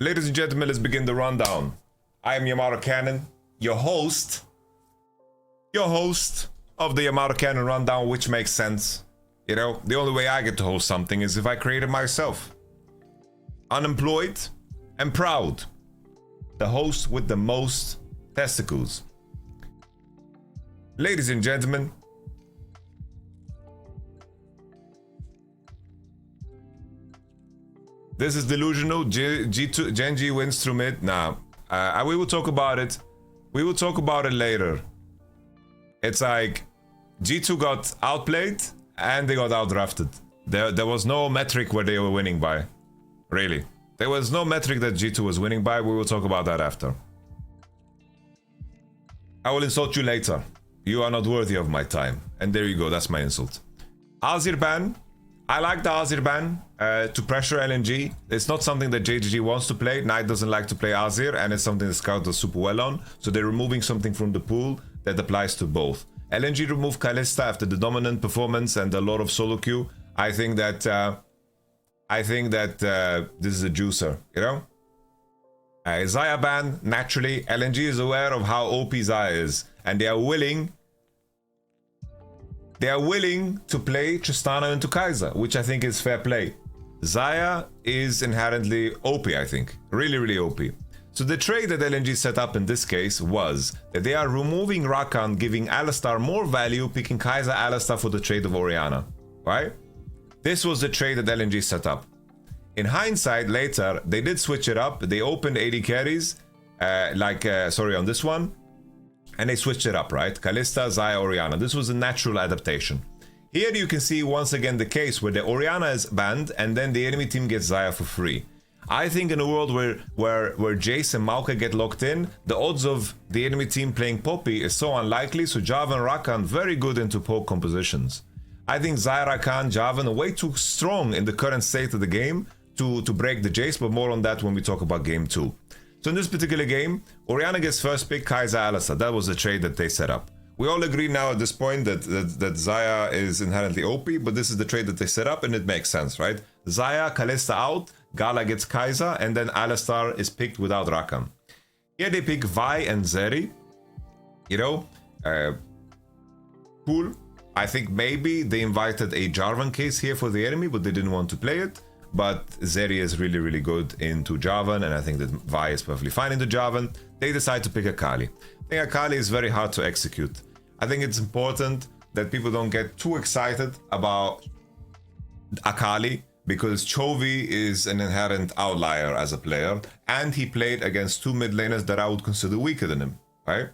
Ladies and gentlemen, let's begin the rundown. I am YamatoCannon, your host of the YamatoCannon rundown, which makes sense. You know, the only way I get to host something is if I create it myself. Unemployed and proud. The host with the most testicles. Ladies and gentlemen, this is delusional. G2 Genji wins through mid. Nah, we will talk about it. We will talk about it later. It's like G2 got outplayed and they got outdrafted. There was no metric where they were winning by. Really. There was no metric that G2 was winning by. We will talk about that after. I will insult you later. You are not worthy of my time. And there you go. That's my insult. Azir ban. I like the Azir ban to pressure LNG. It's not something that JGG wants to play. Knight doesn't like to play Azir, and it's something that Scout does super well on. So they're removing something from the pool that applies to both. LNG removed Kalista after the dominant performance and a lot of solo queue. I think that this is a juicer, you know? Xayah ban, naturally, LNG is aware of how OP Xayah is, and they are willing to play Tristana into Kai'Sa, which I think is fair play. Xayah is inherently OP, I think. Really, really OP. So the trade that LNG set up in this case was that they are removing Rakan, giving Alistar more value, picking Kai'Sa Alistar for the trade of Orianna, right? This was the trade that LNG set up. In hindsight, later, they did switch it up. They opened 80 carries, on this one. And they switched it up, right? Kalista, Xayah, Orianna. This was a natural adaptation. Here you can see once again the case where the Orianna is banned and then the enemy team gets Xayah for free. I think in a world where Jace and Maoka get locked in, the odds of the enemy team playing Poppy is so unlikely, so Jarvan and Rakan very good into poke compositions. I think Xayah, Rakan, Jarvan are way too strong in the current state of the game to break the Jace, but more on that when we talk about game 2. So in this particular game, Orianna gets first pick, Kai'Sa Alistar. That was the trade that they set up. We all agree now at this point that Xayah is inherently OP, but this is the trade that they set up and it makes sense, right? Xayah, Kalista out, Gala gets Kai'Sa, and then Alistar is picked without Rakan. Here they pick Vi and Zeri. You know, cool. I think maybe they invited a Jarvan case here for the enemy, but they didn't want to play it. But Zeri is really, really good into Jarvan, and I think that Vi is perfectly fine into Jarvan. They decide to pick Akali. I think Akali is very hard to execute. I think it's important that people don't get too excited about Akali, because Chovy is an inherent outlier as a player, and he played against two mid laners that I would consider weaker than him, right?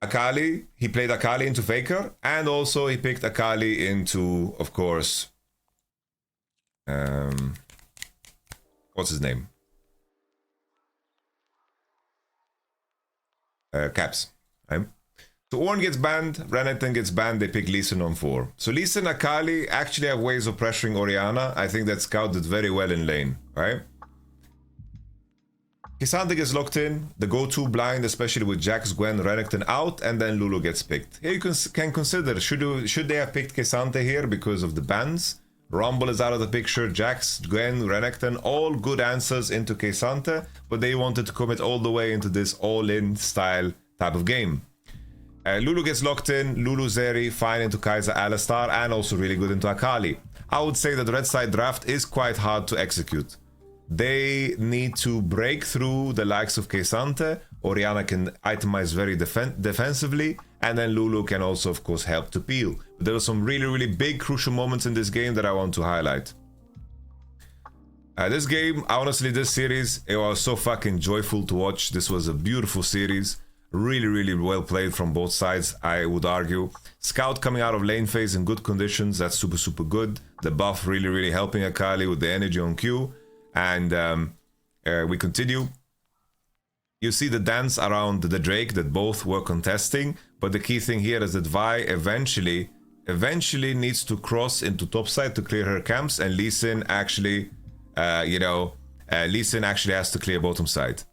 Akali, he played Akali into Faker, and also he picked Akali into, of course, what's his name? Caps, right? So Ornn gets banned, Renekton gets banned, they pick Lee Sin on 4. So Lee Sin and Akali actually have ways of pressuring Orianna. I think that Scout did very well in lane, right? K'Sante gets locked in, the go-to blind, especially with Jax, Gwen, Renekton out, and then Lulu gets picked. Here you can consider, should they have picked K'Sante here because of the bans? Rumble is out of the picture, Jax, Gwen, Renekton, all good answers into K'Sante, but they wanted to commit all the way into this all-in style type of game. Lulu gets locked in, Lulu Zeri, fine into Kai'Sa Alistar, and also really good into Akali. I would say that the red side draft is quite hard to execute. They need to break through the likes of K'Sante. Orianna can itemize very defensively, and then Lulu can also, of course, help to peel. But there were some really, really big, crucial moments in this game that I want to highlight. This game, honestly, this series, it was so fucking joyful to watch. This was a beautiful series. Really, really well played from both sides, I would argue. Scout coming out of lane phase in good conditions, that's super, super good. The buff really, really helping Akali with the energy on Q. And we continue. You see the dance around the Drake that both were contesting, but the key thing here is that Vi eventually needs to cross into topside to clear her camps, and Lee Sin actually, Lee Sin actually has to clear bottom side,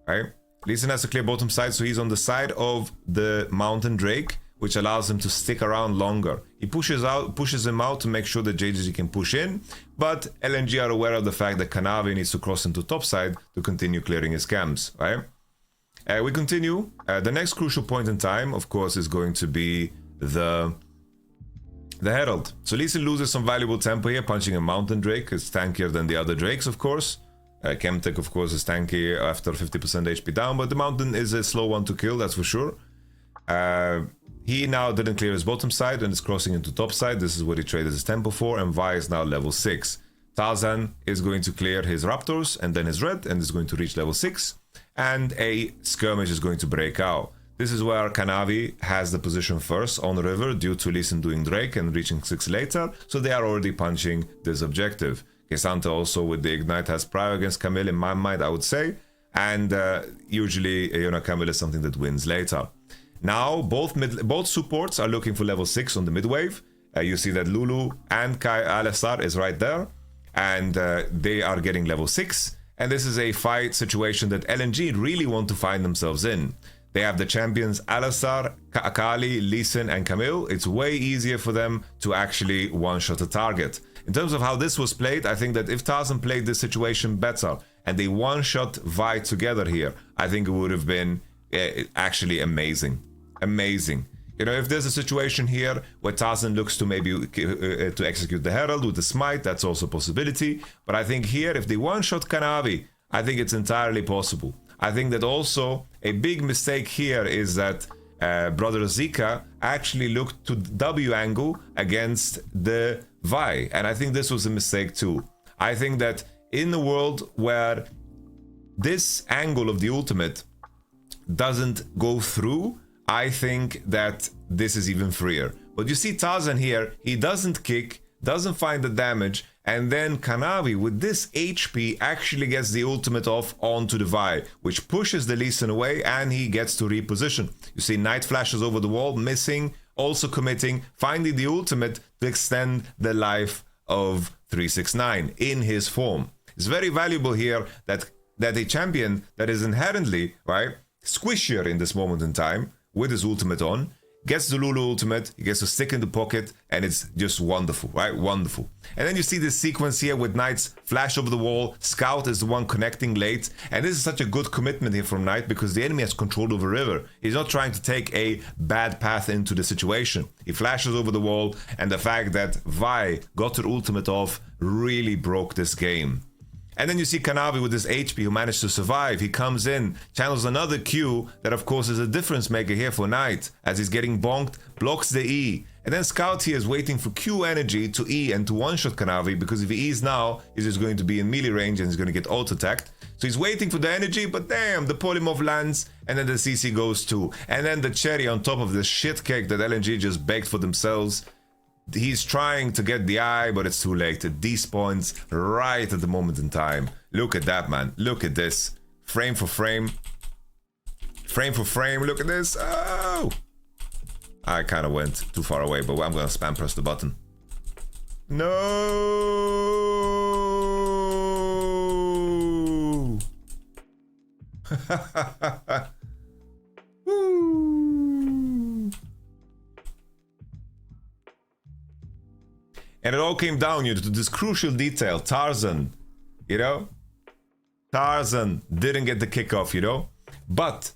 right? Lee Sin has to clear bottom side, so he's on the side of the Mountain Drake, which allows him to stick around longer. He pushes him out to make sure that JDG can push in, but LNG are aware of the fact that Kanavi needs to cross into topside to continue clearing his camps, right? We continue. The next crucial point in time, of course, is going to be the Herald. So Lee Sin loses some valuable tempo here, punching a Mountain Drake. It's tankier than the other Drakes, of course. Chemtech, of course, is tanky after 50% HP down, but the Mountain is a slow one to kill, that's for sure. He now didn't clear his bottom side and is crossing into top side. This is what he traded his tempo for, and Vi is now level 6. Tarzan is going to clear his Raptors and then his Red, and is going to reach level 6. And a skirmish is going to break out. This is where Kanavi has the position first on the river due to Lee Sin doing Drake and reaching 6 later, so they are already punching this objective. Kesanta also with the Ignite has prior against Camille in my mind, I would say, and usually Camille is something that wins later. Now both supports are looking for level 6 on the mid-wave. You see that Lulu and Kai Alistar is right there, and they are getting level 6. And this is a fight situation that LNG really want to find themselves in. They have the champions Alistar, Akali, Lee Sin, and Camille. It's way easier for them to actually one-shot a target. In terms of how this was played, I think that if Tarzan played this situation better and they one-shot Vi together here, I think it would have been actually amazing. Amazing. If there's a situation here where Tarzan looks to maybe to execute the Herald with the Smite, that's also a possibility. But I think here, if they one-shot Kanavi, I think it's entirely possible. I think that also a big mistake here is that Brother Zika actually looked to W angle against the Vi. And I think this was a mistake too. I think that in the world where this angle of the ultimate doesn't go through, I think that this is even freer. But you see Tarzan here, he doesn't kick, doesn't find the damage, and then Kanavi with this HP actually gets the ultimate off onto the Vi, which pushes the Lee Sin away and he gets to reposition. You see Night flashes over the wall, missing, also committing, finding the ultimate to extend the life of 369 in his form. It's very valuable here that a champion that is inherently, right, squishier in this moment in time, with his ultimate on, gets the Lulu ultimate, he gets to stick in the pocket, and it's just wonderful, right? Wonderful. And then you see this sequence here with Knight's flash over the wall, Scout is the one connecting late, and this is such a good commitment here from Knight because the enemy has control over river. He's not trying to take a bad path into the situation. He flashes over the wall, and the fact that Vi got her ultimate off really broke this game. And then you see Kanavi with his HP who managed to survive. He comes in, channels another Q that of course is a difference maker here for Knight as he's getting bonked, blocks the E. And then Scout here is waiting for Q energy to E and to one-shot Kanavi because if he E's now, he's just going to be in melee range and he's going to get auto-attacked. So he's waiting for the energy, but damn, the polymorph lands and then the CC goes too. And then the cherry on top of this shit cake that LNG just baked for themselves. He's trying to get the eye, but it's too late. It despawns right at the moment in time. Look at that, man. Look at this. Frame for frame. Frame for frame. Look at this. Oh! I kind of went too far away, but I'm going to spam press the button. No! Woo! And it all came down to this crucial detail. Tarzan, Tarzan didn't get the kickoff, But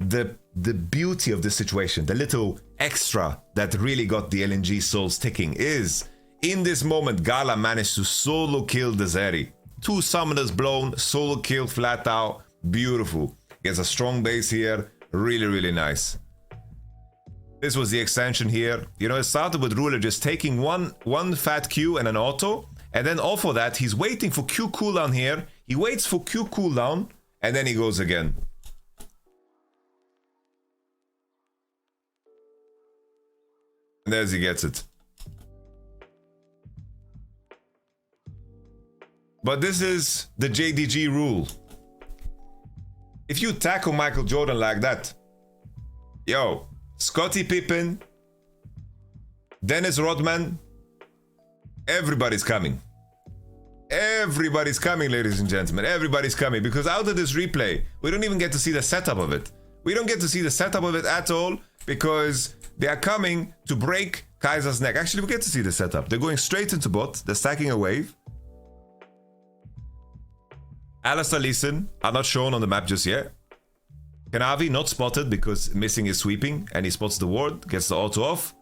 the beauty of this situation, the little extra that really got the LNG souls ticking is, in this moment, Gala managed to solo kill the Zeri. 2 summoners blown, solo kill flat out. Beautiful. Gets a strong base here. Really, really nice. This was the extension here. It started with Ruler just taking one fat Q and an auto. And then off of that, he's waiting for Q cooldown here. He waits for Q cooldown. And then he goes again. And there's he gets it. But this is the JDG rule. If you tackle Michael Jordan like that, yo, Scottie Pippen, Dennis Rodman, everybody's coming. Everybody's coming, ladies and gentlemen. Everybody's coming. Because out of this replay, we don't even get to see the setup of it. We don't get to see the setup of it at all because They are coming to break Kaiser's neck. Actually, we get to see the setup. They're going straight into bot. They're stacking a wave. Alistar, Lee Sin are not shown on the map just yet. Kanavi not spotted because missing his sweeping, and he spots the ward, gets the auto off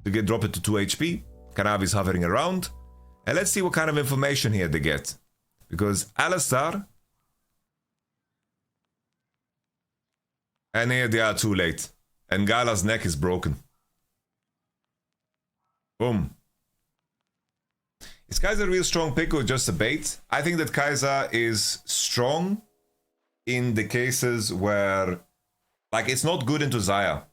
to drop it to 2 HP. Kanavi's hovering around. And let's see what kind of information here they get. Because Alistar... And here they are too late. And Gala's neck is broken. Boom. Is Kaiser a real strong pick or just a bait? I think that Kaiser is strong in the cases where, like, it's not good into Xayah.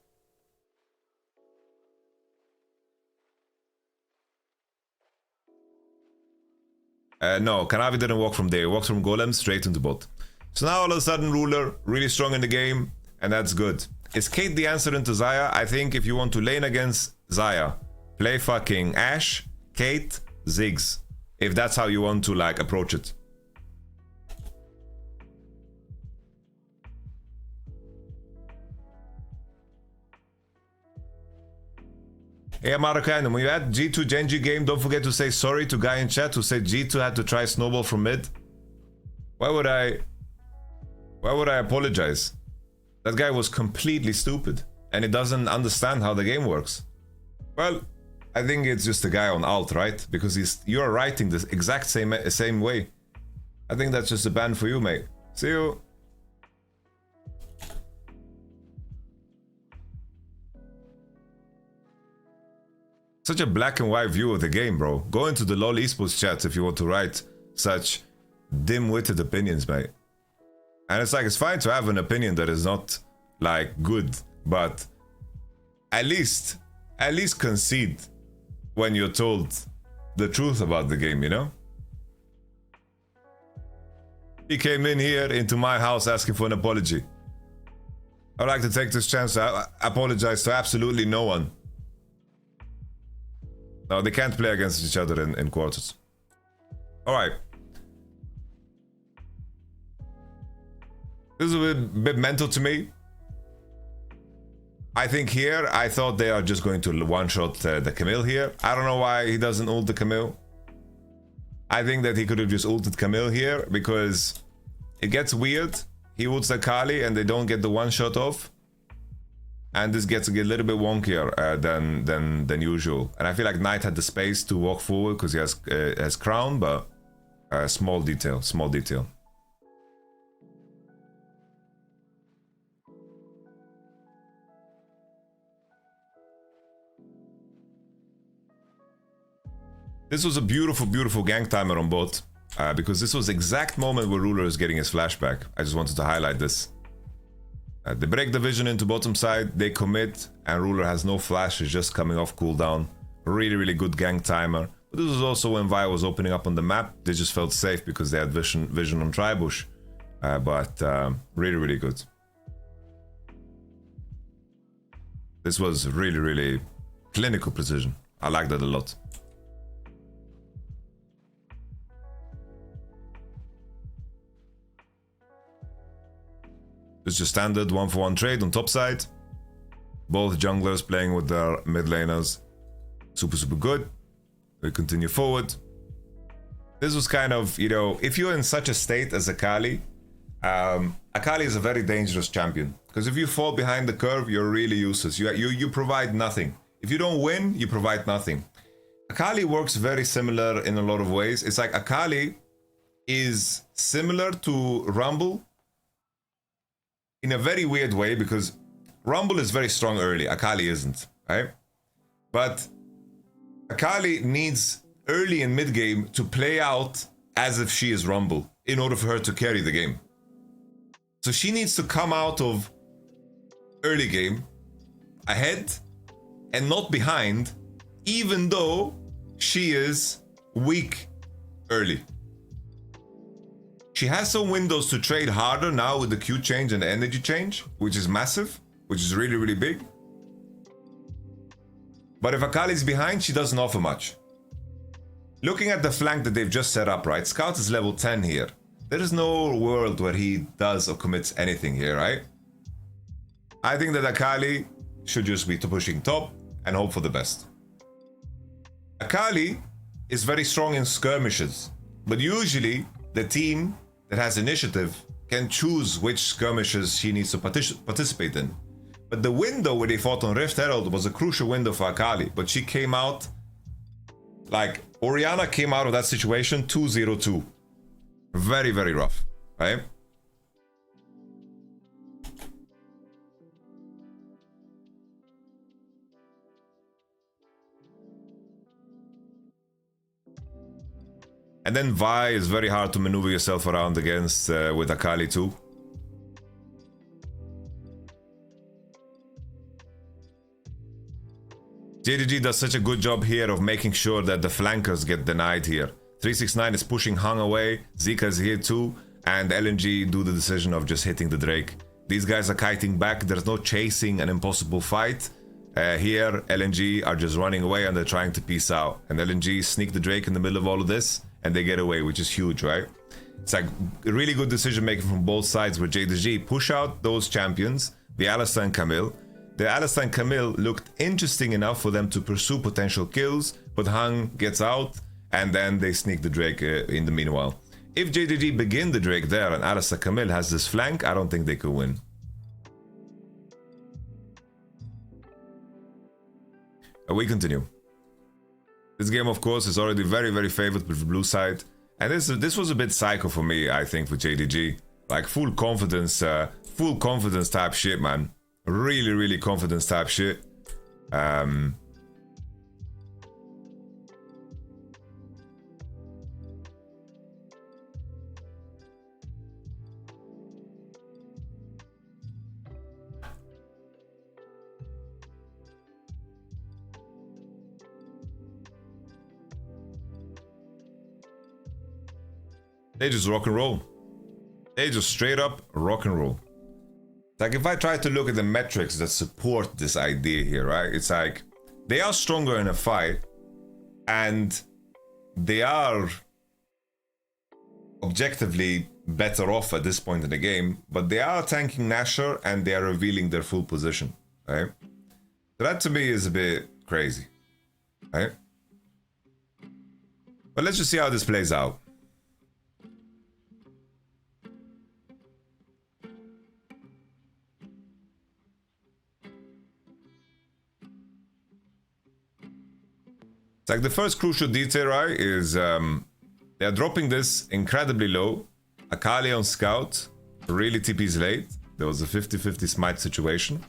No, Kanavi didn't walk from there. He walked from Golem straight into bot. So now all of a sudden, Ruler, really strong in the game, and that's good. Is Kate the answer into Xayah? I think if you want to lane against Xayah, play fucking Ashe, Kate, Ziggs. If that's how you want to, like, approach it. Hey, YamatoCannon, when you add G2 Genji game, don't forget to say sorry to guy in chat who said G2 had to try snowball from mid. Why would I apologize? That guy was completely stupid, and he doesn't understand how the game works. Well, I think it's just a guy on alt, right? Because you're writing the exact same way. I think that's just a ban for you, mate. See you. Such a black and white view of the game, bro. Go into the LoL esports chats if you want to write such dim-witted opinions, mate. And it's like, it's fine to have an opinion that is not, like, good, but at least concede when you're told the truth about the game, you know? He came in here into my house asking for an apology. I'd like to take this chance to apologize to absolutely no one. No, they can't play against each other in quarters. Alright. This is a bit mental to me. I think here, I thought they are just going to one-shot the Camille here. I don't know why he doesn't ult the Camille. I think that he could have just ulted Camille here, because it gets weird. He ults the Kali and they don't get the one-shot off. And this gets a little bit wonkier than usual. And I feel like Knight had the space to walk forward because he has crown, but small detail. This was a beautiful gank timer on bot, because this was the exact moment where Ruler is getting his flashback. I just wanted to highlight this. They break the vision into bottom side, they commit, and Ruler has no flash, is just coming off cooldown. Really good gank timer. But this was also when Vi was opening up on the map. They just felt safe because they had vision on Tribush. But really good. This was really clinical precision. I like that a lot. It's just standard 1-for-1 trade on top side. Both junglers playing with their mid laners. Super good. We continue forward. This was kind of, you know, if you're in such a state as Akali, Akali is a very dangerous champion. Because if you fall behind the curve, you're really useless. You provide nothing. If you don't win, you provide nothing. Akali works very similar in a lot of ways. It's like Akali is similar to Rumble in a very weird way, because Rumble is very strong early, Akali isn't, right? But Akali needs early and mid game to play out as if she is Rumble in order for her to carry the game. So she needs to come out of early game ahead and not behind, even though she is weak early. She has some windows to trade harder now with the Q change and the energy change, which is massive, which is really big. But if Akali's behind, she doesn't offer much. Looking at the flank that they've just set up, right? Scout is level 10 here. There is no world where he does or commits anything here, right? I think that Akali should just be pushing top and hope for the best. Akali is very strong in skirmishes, but usually the team that has initiative can choose which skirmishes she needs to participate in. But the window where they fought on Rift Herald was a crucial window for Akali, but she came out, like, Orianna came out of that situation 2-0-2. Very, very rough, right? And then Vi is very hard to maneuver yourself around against with Akali too. JDG does such a good job here of making sure that the flankers get denied here. 369 is pushing Hung away, Zika is here too, and LNG do the decision of just hitting the Drake. These guys are kiting back, there's no chasing an impossible fight. Here, LNG are just running away and they're trying to peace out. And LNG sneak the Drake in the middle of all of this, and they get away, which is huge, right? It's like a really good decision making from both sides where JDG push out those champions, the Alistar and Camille. The Alistar and Camille looked interesting enough for them to pursue potential kills, but Hung gets out, and then they sneak the Drake in the meanwhile. If JDG begin the Drake there and Alistar Camille has this flank, I don't think they could win. We continue. This game, of course, is already very, very favored with the blue side. And this was a bit psycho for me, I think, with JDG. Like, full confidence type shit, man. Really, really confidence type shit. They just rock and roll. They just straight up rock and roll. Like, if I try to look at the metrics that support this idea here, right? It's like, they are stronger in a fight, and they are objectively better off at this point in the game, but they are tanking Nashor and they are revealing their full position, right? So that to me is a bit crazy, right? But let's just see how this plays out. Like, the first crucial detail, right, is they're dropping this incredibly low. Akali on scout, really TP's late. There was a 50-50 smite situation.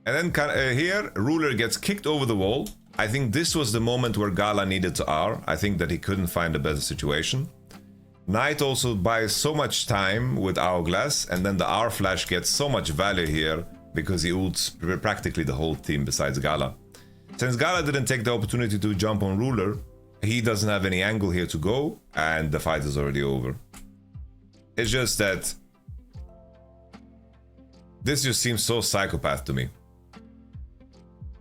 And then here, Ruler gets kicked over the wall. I think this was the moment where Gala needed to R. I think that he couldn't find a better situation. Knight also buys so much time with Hourglass, and then the R flash gets so much value here because he ults practically the whole team besides Gala. Since Gala didn't take the opportunity to jump on Ruler, he doesn't have any angle here to go, and the fight is already over. It's just that this just seems so psychopath to me.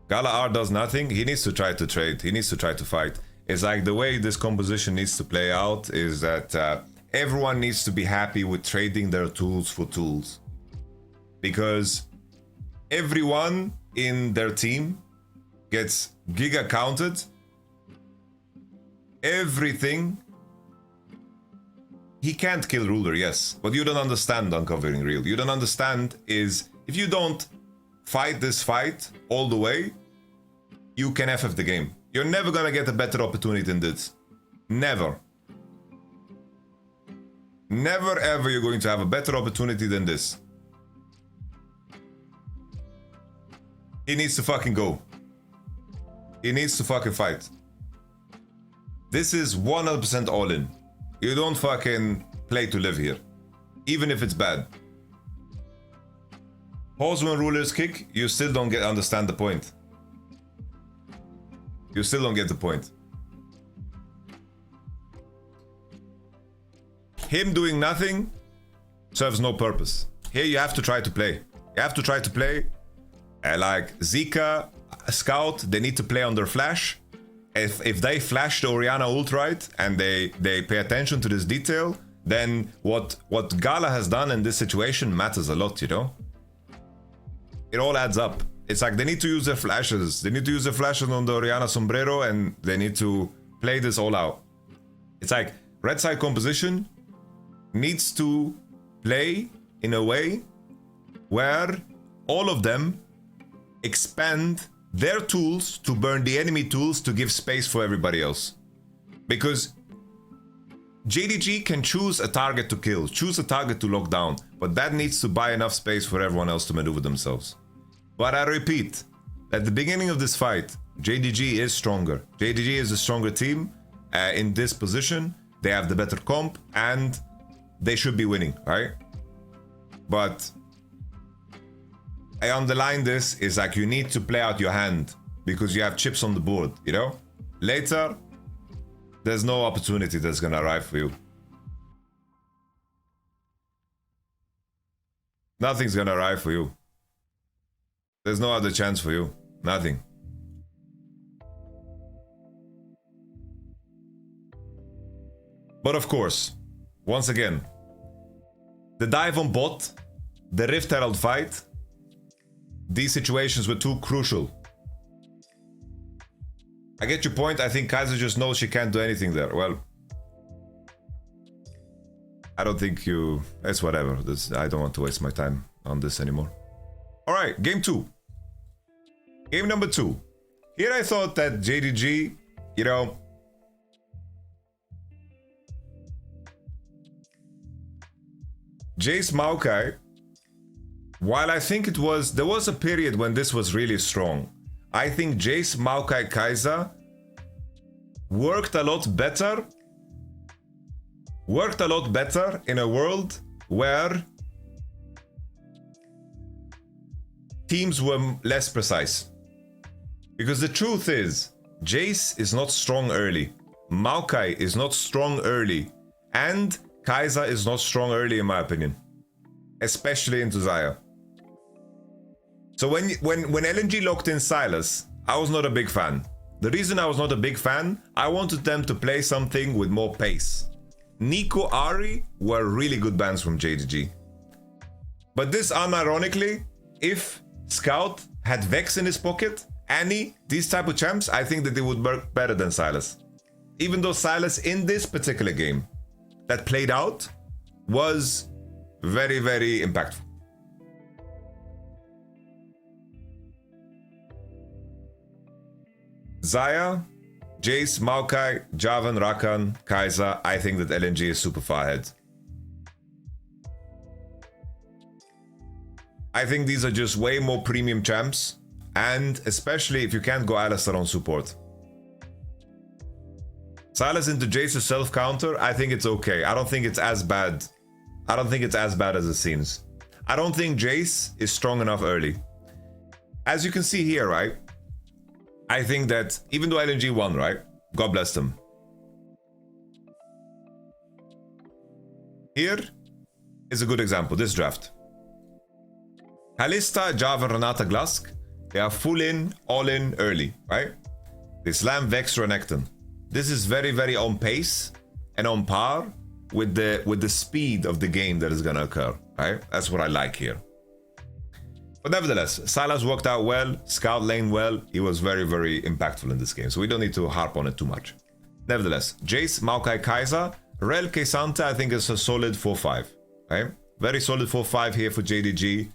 Gala R does nothing, he needs to try to trade, he needs to try to fight. It's like the way this composition needs to play out is that everyone needs to be happy with trading their tools for tools. Because everyone in their team gets giga counted. Everything. He can't kill Ruler, yes, but you don't understand Uncovering Real. You don't understand is if you don't fight this fight all the way, you can FF the game. You're never gonna get a better opportunity than this. Never. Never ever you're going to have a better opportunity than this. He needs to fucking go. He needs to fucking fight. This is 100% all in. You don't fucking play to live here. Even if it's bad. Pause when Rulers kick, you still don't understand the point. You still don't get the point. Him doing nothing serves no purpose. Here you have to try to play. You have to try to play. Like Zika, Scout, they need to play on their flash. If they flash the Orianna ult right and they pay attention to this detail, then what Gala has done in this situation matters a lot, you know? it all adds up. It's like they need to use their flashes. They need to use their flashes on the Oriana Sombrero, and they need to play this all out. It's like red side composition needs to play in a way where all of them expand their tools to burn the enemy tools to give space for everybody else. Because JDG can choose a target to kill, choose a target to lock down, but that needs to buy enough space for everyone else to maneuver themselves. But I repeat, at the beginning of this fight, JDG is stronger. JDG is a stronger team in this position. They have the better comp and they should be winning, right? But I underline this is like you need to play out your hand because you have chips on the board, you know? Later, there's no opportunity that's gonna arrive for you. Nothing's gonna arrive for you. There's no other chance for you. Nothing. But of course, once again, the dive on bot, the Rift Herald fight, these situations were too crucial. I get your point. I think Kaiser just knows she can't do anything there. Well, I don't think you... It's whatever. I don't want to waste my time on this anymore. Alright, game 2. Game number 2. Here I thought that JDG, you know... Jace Maokai, while I think there was a period when this was really strong. I think Jace Maokai Kaiser worked a lot better in a world where teams were less precise. Because the truth is, Jace is not strong early, Maokai is not strong early, and Kaiser is not strong early in my opinion. Especially into Xayah. So when LNG locked in Sylas, I was not a big fan. The reason I was not a big fan, I wanted them to play something with more pace. Nico, Ari were really good bans from JDG. But this unironically, if Scout had Vex in his pocket, Annie, these type of champs, I think that they would work better than Sylas. Even though Sylas in this particular game that played out was very, very impactful. Xayah, Jace, Maokai, Javan, Rakan, Kaiser, I think that LNG is super far ahead. I think these are just way more premium champs, and especially if you can't go Alistar on support. Sylas into Jace's self-counter, I think it's okay. I don't think it's as bad. I don't think it's as bad as it seems. I don't think Jace is strong enough early. As you can see here, right? I think that even though LNG won, right? God bless them. Here is a good example, this draft. Kalista, Javan, Renata, Glask, they are full in, all in early, right? They slam Vex, Renekton. This is very, very on pace and on par with the speed of the game that is gonna occur, right? That's what I like here. But nevertheless, Sylas worked out well, Scout lane well, he was very, very impactful in this game, so we don't need to harp on it too much. Nevertheless, Jace, Maokai, Kaiser, Rel, Kesanta, I think is a solid 4-5, right? Very solid 4-5 here for JDG.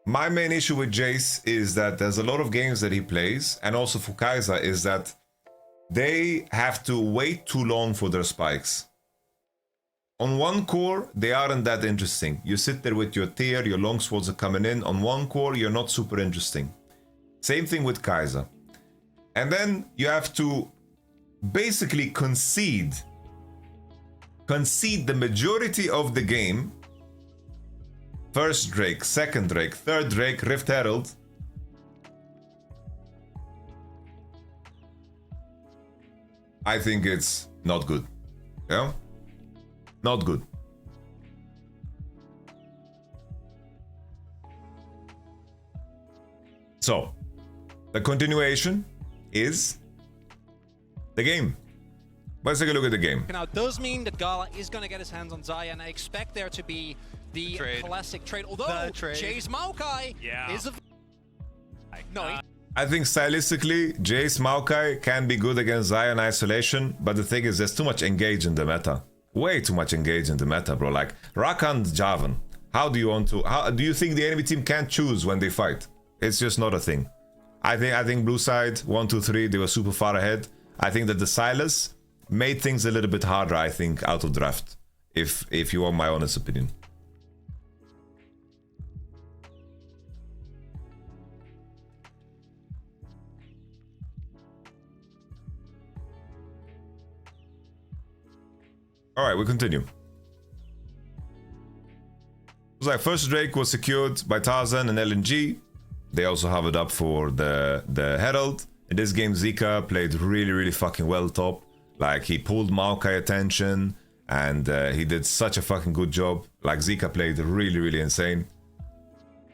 My main issue with Jace is that there's a lot of games that he plays, and also for Kaiser, is that they have to wait too long for their spikes. On one core, they aren't that interesting. You sit there with your tier, your long swords are coming in. On one core, you're not super interesting. Same thing with Kaiser. And then you have to basically concede the majority of the game. First Drake, second Drake, third Drake, Rift Herald. I think it's not good. Yeah? Not good. So, the continuation is the game. Let's take a look at the game. Now, it does mean that Gala is going to get his hands on Xayah, and I expect there to be The trade. classic trade. Although The trade. Jace Maokai is a... No, I think stylistically, Jace Maokai can be good against Xayah in isolation, but the thing is, there's too much engage in the meta. Way too much engage in the meta, bro. Like, Rakan Javan. How do you think the enemy team can't choose when they fight? It's just not a thing. I think blue side 1, 2, 3, they were super far ahead. I think that the Silas made things a little bit harder, I think, out of draft. If you want my honest opinion. Alright, we continue. It was like first Drake was secured by Tarzan and LNG. They also have it up for the Herald. In this game, Zika played really fucking well top. Like, he pulled Maokai attention, and he did such a fucking good job. Like, Zika played really insane.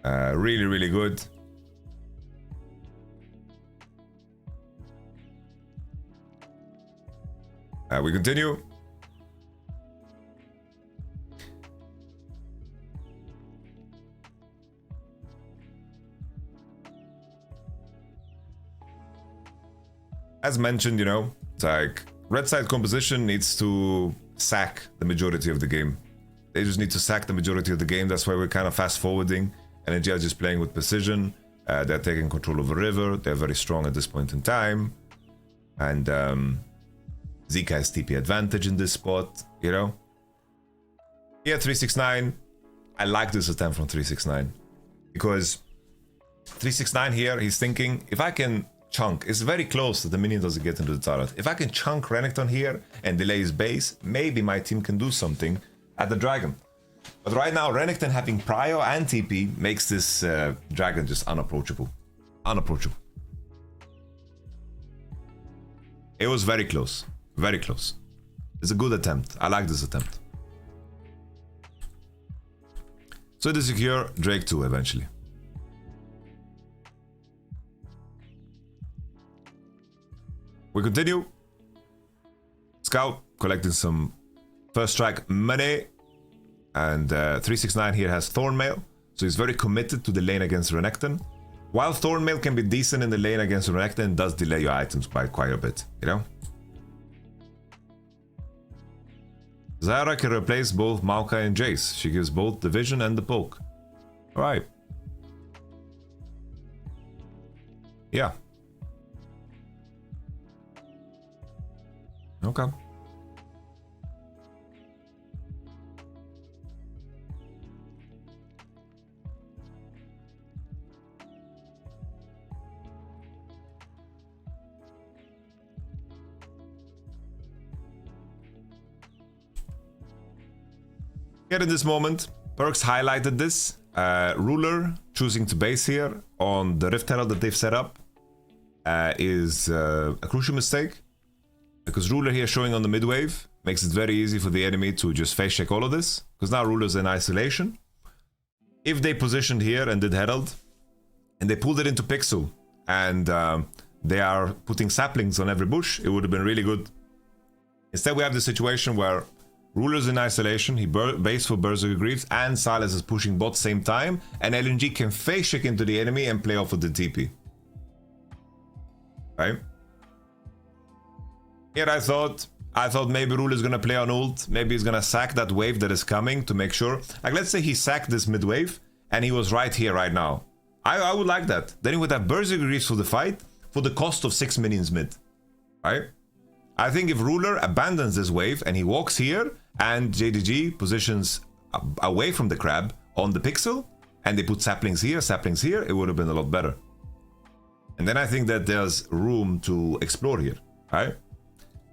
Really good. We continue. As mentioned, you know, it's like red side composition needs to sack the majority of the game. They just need to sack the majority of the game. That's why we're kind of fast forwarding. Energy are just playing with precision. They're taking control of a river. They're very strong at this point in time. And Zika has TP advantage in this spot, you know. Here, 369. I like this attempt from 369. Because 369 here, he's thinking, if I can chunk, it's very close that the minion doesn't get into the turret. If I can chunk Renekton here and delay his base, maybe my team can do something at the dragon. But right now, Renekton having Prio and TP makes this dragon just unapproachable. Unapproachable. It was very close. Very close. It's a good attempt. I like this attempt. So they secure Drake 2 eventually. We continue. Scout collecting some first strike money. And 369 here has Thornmail. So he's very committed to the lane against Renekton. While Thornmail can be decent in the lane against Renekton, it does delay your items by quite a bit, you know? Zyra can replace both Maokai and Jace. She gives both the vision and the poke. Alright. Yeah. Okay. Here in this moment, Perks highlighted this. Ruler choosing to base here on the Rift Herald that they've set up is a crucial mistake. Because Ruler here showing on the mid wave makes it very easy for the enemy to just face check all of this. Because now Ruler's in isolation. If they positioned here and did Herald, and they pulled it into Pixel, and they are putting saplings on every bush, it would have been really good. Instead we have the situation where Ruler's in isolation, he base for Berserker Greaves, and Silas is pushing bot same time, and LNG can face check into the enemy and play off with the TP. Right? Here I thought maybe Ruler's gonna play on ult, maybe he's gonna sack that wave that is coming to make sure. Like, let's say he sacked this mid wave, and he was right here right now. I would like that. Then he would have Berserker Greaves for the fight, for the cost of 6 minions mid. Right? I think if Ruler abandons this wave and he walks here and JDG positions away from the crab on the pixel and they put saplings here, it would have been a lot better. And then I think that there's room to explore here, right?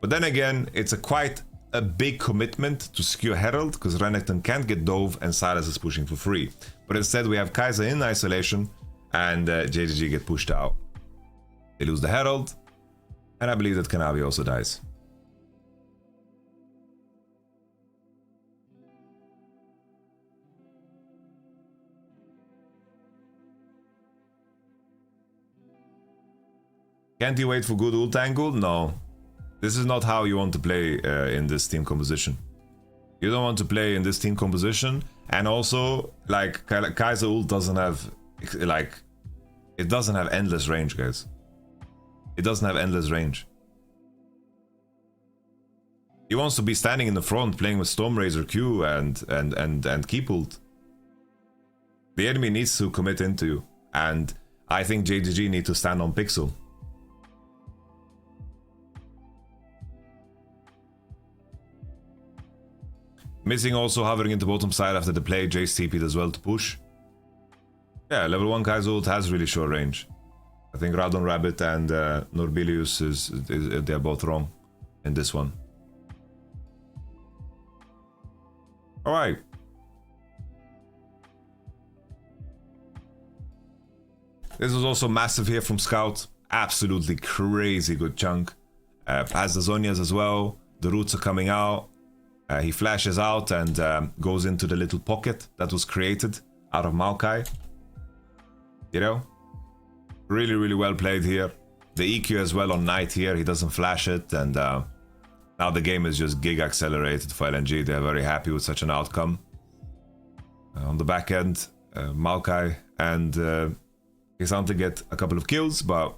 But then again, it's quite a big commitment to secure Herald because Renekton can't get Dove and Silas is pushing for free. But instead we have Kaiser in isolation and JDG get pushed out. They lose the Herald. And I believe that Kanavi also dies. Can't you wait for good ult angle? No. This is not how you want to play in this team composition. You don't want to play in this team composition And also, like, Kaiser ult doesn't have, like, it doesn't have endless range, guys. It doesn't have endless range. He wants to be standing in the front playing with Stormrazor Q and keep ult. The enemy needs to commit into you. And I think JDG need to stand on Pixel. Missing also hovering into bottom side after the play. Jace TP'd as well to push. Yeah, level 1 Kaiser ult has really short range. I think Radon Rabbit and Norbilius they're both wrong in this one. Alright. This was also massive here from Scout. Absolutely crazy good chunk. Has the Zonias as well. The roots are coming out. He flashes out and goes into the little pocket that was created out of Maokai. You know? Really, really well played here. The EQ as well on Knight here. He doesn't flash it. And now the game is just gig accelerated for LNG. They're very happy with such an outcome. On the back end, Maokai and K'Sante get a couple of kills, but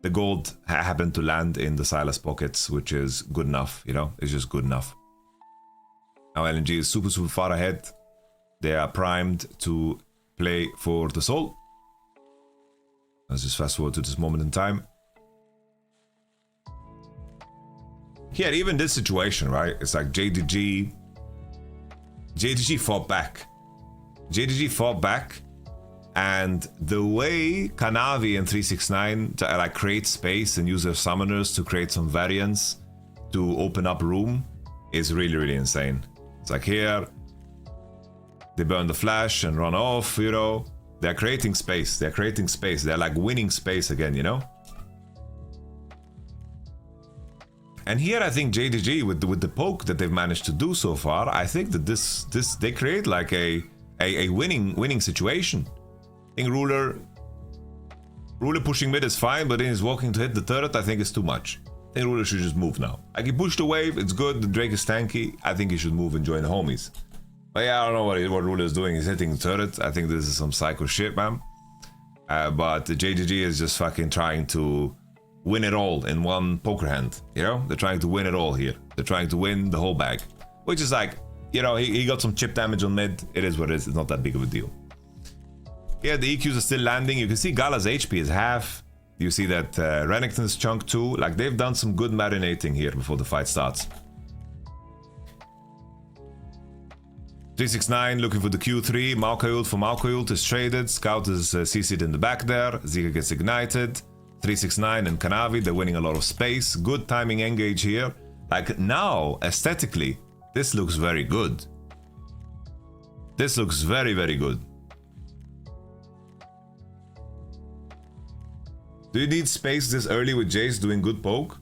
the gold happened to land in the Silas pockets, which is good enough, you know? It's just good enough. Now LNG is super, super far ahead. They are primed to play for the soul. Let's just fast forward to this moment in time. Here, even this situation, right? It's like JDG fought back. JDG fought back. And the way Kanavi and 369 like create space and use their summoners to create some variants to open up room is really, really insane. It's like here, they burn the flash and run off, you know. They're creating space. They're creating space. They're like winning space again, you know. And here I think JDG with the poke that they've managed to do so far, I think that this they create like a winning situation. I think Ruler pushing mid is fine, but then he's walking to hit the turret. I think it's too much. I think Ruler should just move now. Like, he pushed the wave, it's good, the Drake is tanky. I think he should move and join the homies. But yeah, I don't know what Ruler is doing. He's hitting the turret. I think this is some psycho shit, man. But the JGG is just fucking trying to win it all in one poker hand. You know? They're trying to win it all here. They're trying to win the whole bag. Which is like, you know, he got some chip damage on mid. It is what it is. It's not that big of a deal. Yeah, the EQs are still landing. You can see Gala's HP is half. You see that Renekton's chunk too. Like, they've done some good marinating here before the fight starts. 369 looking for the Q3. Maokai ult for Maokai ult is traded. Scout is CC'd in the back there. Zika gets ignited. 369 and Kanavi, they're winning a lot of space. Good timing engage here. Like, now, aesthetically, this looks very good. This looks very, very good. Do you need space this early with Jace doing good poke?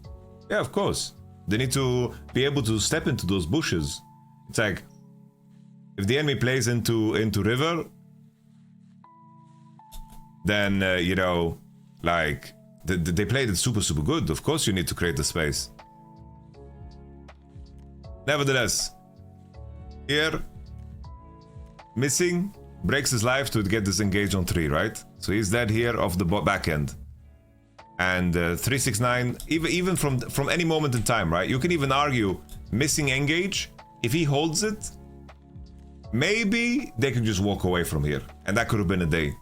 Yeah, of course. They need to be able to step into those bushes. It's like, if the enemy plays into river, then, you know, like, they played it super, super good. Of course you need to create the space. Nevertheless, here, Missing breaks his life to get this engage on 3, right? So he's dead here off the back end. And 369, even from any moment in time, right? You can even argue Missing engage. If he holds it, maybe they can just walk away from here, and that could have been a day.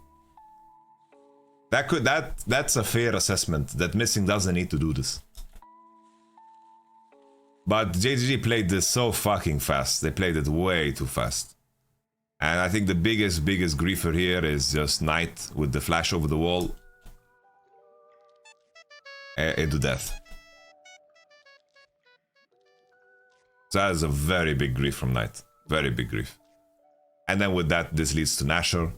That's a fair assessment. That Missing doesn't need to do this. But JGG played this so fucking fast. They played it way too fast. And I think the biggest griefer here is just Knight with the flash over the wall. Into death. So that is a very big grief from Knight. Very big grief. And then with that, this leads to Nashor.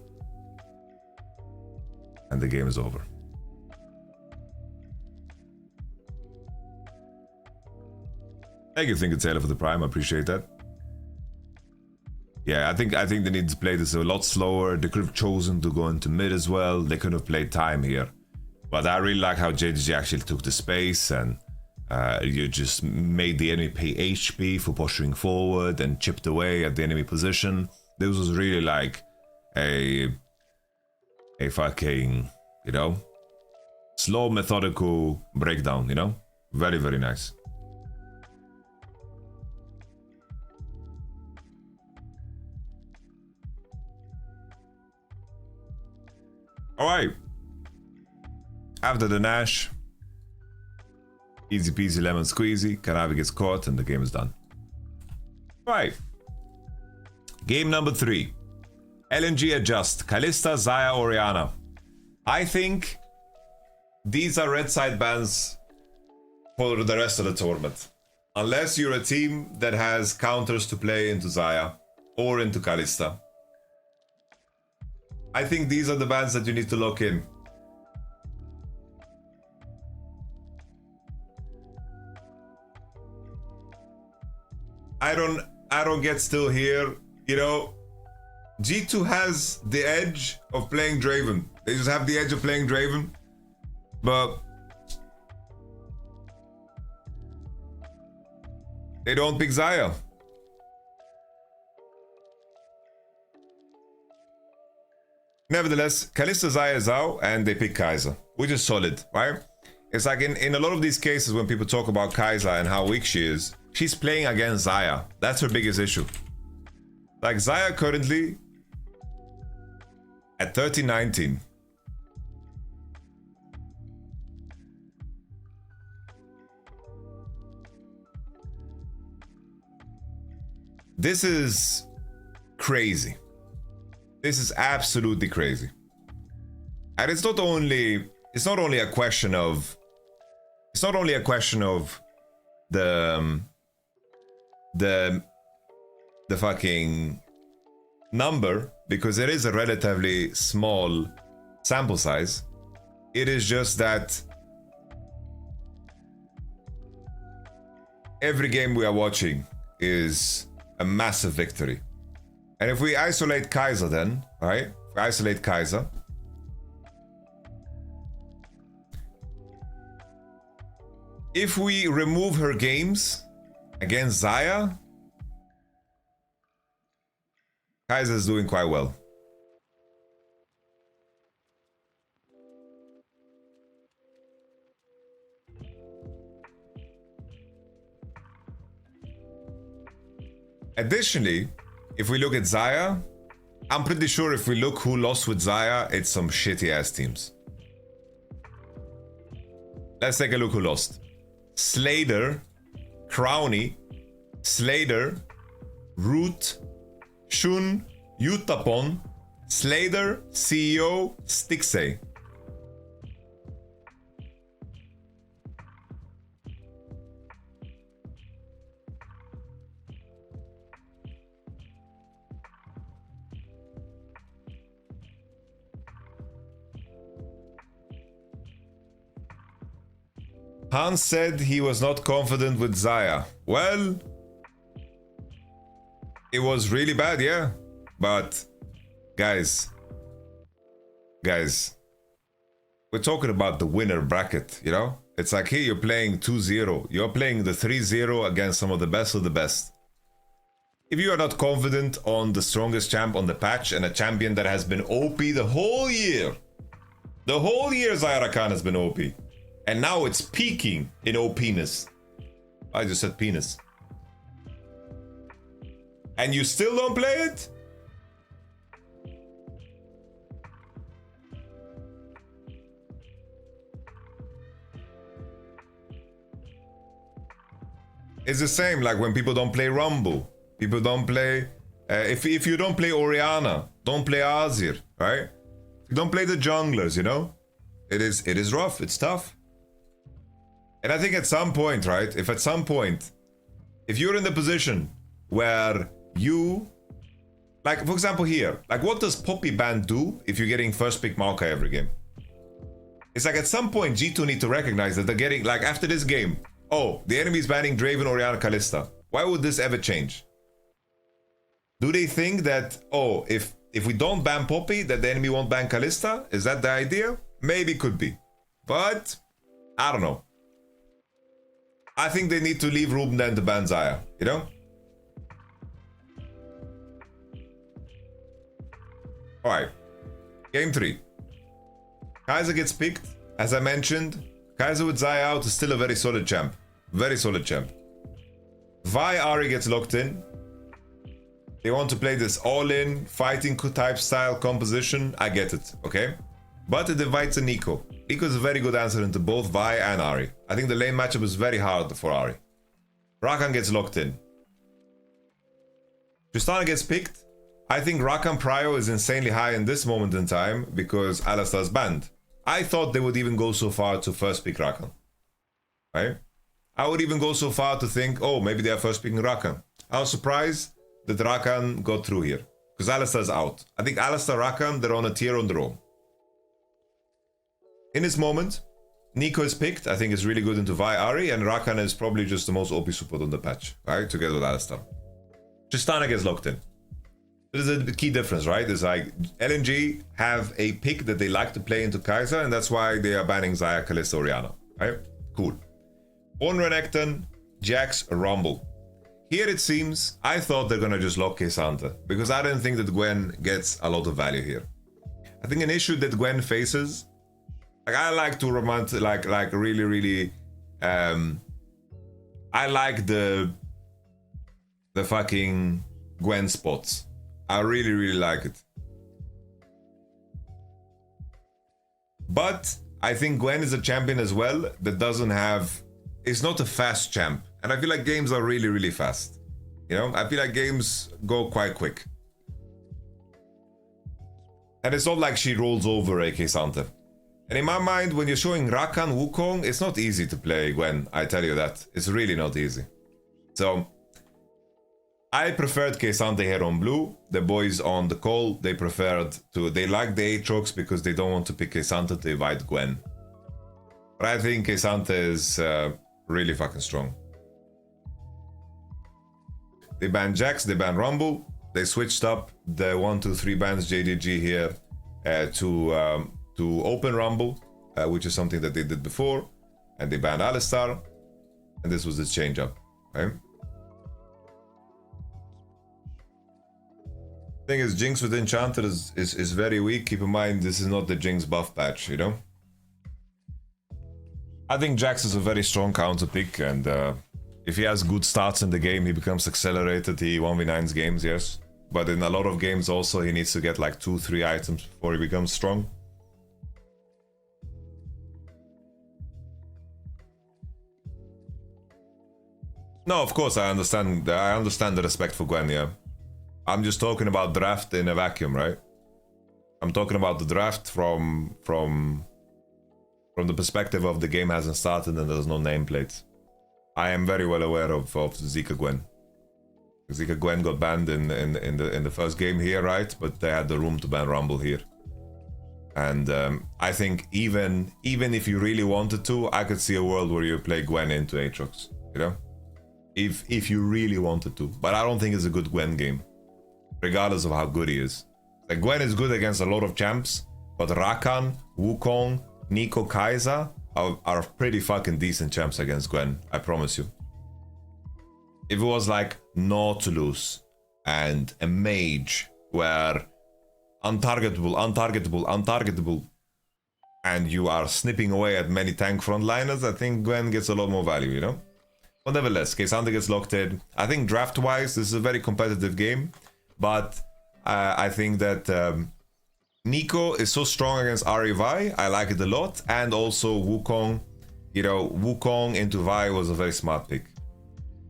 And the game is over. Thank you, Think It's Taylor, for the Prime. I appreciate that. Yeah, I think they need to play this a lot slower. They could have chosen to go into mid as well. They could have played time here. But I really like how JDG actually took the space, and you just made the enemy pay HP for pushing forward and chipped away at the enemy position. This was really like a fucking, you know, slow, methodical breakdown, you know? Very, very nice. Alright. After the Nash, easy peasy lemon squeezy, Kanavi gets caught and the game is done. Alright. Game number 3. LNG adjust, Kalista, Xayah, Orianna. I think these are red side bans for the rest of the tournament. Unless you're a team that has counters to play into Xayah or into Kalista. I think these are the bans that you need to lock in. I don't get still here, you know. G2 has the edge of playing Draven. They just have the edge of playing Draven. But they don't pick Xayah. Nevertheless, Kalista, Xayah is out and they pick Kai'Sa, which is solid, right? It's like in a lot of these cases when people talk about Kai'Sa and how weak she is, she's playing against Xayah. That's her biggest issue. Like Xayah currently at 13-19. This is crazy. This is absolutely crazy. And it's not only a question of the fucking number, because it is a relatively small sample size. It is just that every game we are watching is a massive victory. And if we isolate Kai'Sa then, right? If we isolate Kai'Sa, if we remove her games against Xayah, Kai'Sa is doing quite well. Additionally, if we look at Xayah, I'm pretty sure if we look who lost with Xayah, it's some shitty ass teams. Let's take a look who lost. Slader, Crowny, Slader, Root, Shun, Yutapon, Slader, CEO, Stixey. Hans said he was not confident with Xayah. Well, it was really bad, yeah. But, guys, we're talking about the winner bracket, you know? It's like, here you're playing 2-0. You're playing the 3-0 against some of the best. If you are not confident on the strongest champ on the patch and a champion that has been OP the whole year YamatoCannon has been OP. And now it's peaking in OPness. I just said penis. And you still don't play it? It's the same like when people don't play Rumble. People don't play... if you don't play Orianna, don't play Azir, right? You don't play the junglers, you know? It is rough, it's tough. And I think at some point, right? If you're in the position where you... Like, for example here, like what does Poppy Band do if you're getting first pick Maokai every game? It's like at some point G2 need to recognize that they're getting, like after this game, oh, the enemy is banning Draven, Orianna, Kalista. Why would this ever change? Do they think that, oh, if we don't ban Poppy, that the enemy won't ban Kalista? Is that the idea? Maybe could be. But, I don't know. I think they need to leave room then to ban Xayah, you know? Alright. Game 3. Kaiser gets picked. As I mentioned, Kaiser with Zaya out is still a very solid champ. Very solid champ. Vi Ari gets locked in. They want to play this all-in, fighting type style composition. I get it, okay? But it invites a Nico. Nico is a very good answer into both Vi and Ari. I think the lane matchup is very hard for Ari. Rakan gets locked in. Tristana gets picked. I think Rakan Prio is insanely high in this moment in time because Alistar's banned. I thought they would even go so far to first pick Rakan. Right? I would even go so far to think, oh, maybe they are first picking Rakan. I was surprised that Rakan got through here because Alistar's out. I think Alistar, Rakan, they're on a tier on their own. In this moment, Nico is picked. I think it's really good into Vi Ari, and Rakan is probably just the most OP support on the patch, right? Together with Alistar. Tristana gets locked in. There's a key difference, right? It's like LNG have a pick that they like to play into Kaiser, and that's why they are banning Zaya, Kalista, Orianna, right? Cool. On Renekton, Jax, Rumble. Here it seems, I thought they're gonna just lock K'Sante, because I didn't think that Gwen gets a lot of value here. I think an issue that Gwen faces, like I like to really, I like the fucking Gwen spots. I really like it. But I think Gwen is a champion as well that doesn't have... It's not a fast champ. And I feel like games are really fast. You know? I feel like games go quite quick. And it's not like she rolls over a K'Sante. And in my mind, when you're showing Rakan, Wukong, it's not easy to play Gwen. I tell you that. It's really not easy. So... I preferred K'Sante here on blue. The boys on the call, they like the Aatrox because they don't want to pick K'Sante to invite Gwen. But I think K'Sante is really fucking strong. They banned Jax, they banned Rumble. They switched up the 1, 2, 3 bans JDG here to open Rumble, which is something that they did before. And they banned Alistar. And this was the change up, right? Thing is, Jinx with Enchanter is very weak. Keep in mind, this is not the Jinx buff patch, you know? I think Jax is a very strong counter pick, and if he has good starts in the game, he becomes accelerated. He 1v9s games, yes. But in a lot of games also, he needs to get like 2-3 items before he becomes strong. No, of course, I understand the respect for Gwen, yeah. I'm just talking about draft in a vacuum, right? I'm talking about the draft from the perspective of the game hasn't started and there's no nameplates. I am very well aware of Zika Gwen. Zika Gwen got banned in the first game here, right? But they had the room to ban Rumble here. And I think even if you really wanted to, I could see a world where you play Gwen into Aatrox, you know? If you really wanted to. But I don't think it's a good Gwen game, regardless of how good he is. Like, Gwen is good against a lot of champs, but Rakan, Wukong, Nico, Kaiser are pretty fucking decent champs against Gwen, I promise you. If it was like Nautilus and a mage where untargetable, and you are snipping away at many tank frontliners, I think Gwen gets a lot more value, you know? But nevertheless, K'Sante gets locked in. I think draft-wise, this is a very competitive game, but I think that Nico is so strong against Ahri Vi. I like it a lot. And also Wukong, you know, Wukong into Vi was a very smart pick.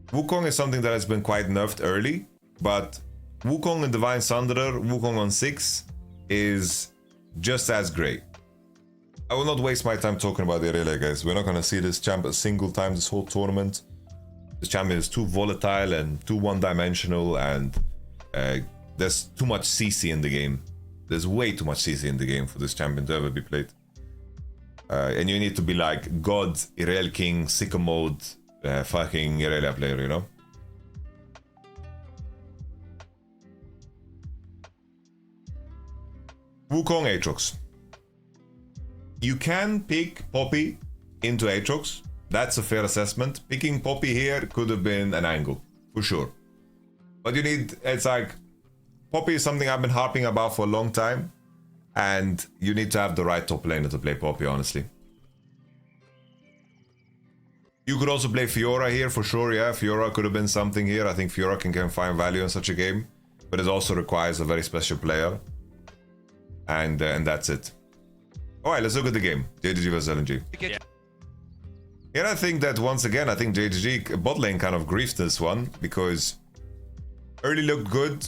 Wukong is something that has been quite nerfed early, but Wukong and Divine Sunderer, Wukong on 6, is just as great. I will not waste my time talking about Irelia, guys. We're not going to see this champ a single time this whole tournament. This champion is too volatile and too one-dimensional, and there's too much CC in the game. There's way too much CC in the game for this champion to ever be played. And you need to be like God, Irel King, Sicko mode, fucking Irelia player, you know? Wukong Aatrox. You can pick Poppy into Aatrox. That's a fair assessment. Picking Poppy here could have been an angle, for sure. But you need, it's like, Poppy is something I've been harping about for a long time. And you need to have the right top laner to play Poppy, honestly. You could also play Fiora here for sure, yeah. Fiora could have been something here. I think Fiora can find value in such a game. But it also requires a very special player. And that's it. Alright, let's look at the game. JDG vs LNG. Yeah. Here I think that once again, I think JDG bot lane kind of griefed this one. Because early looked good.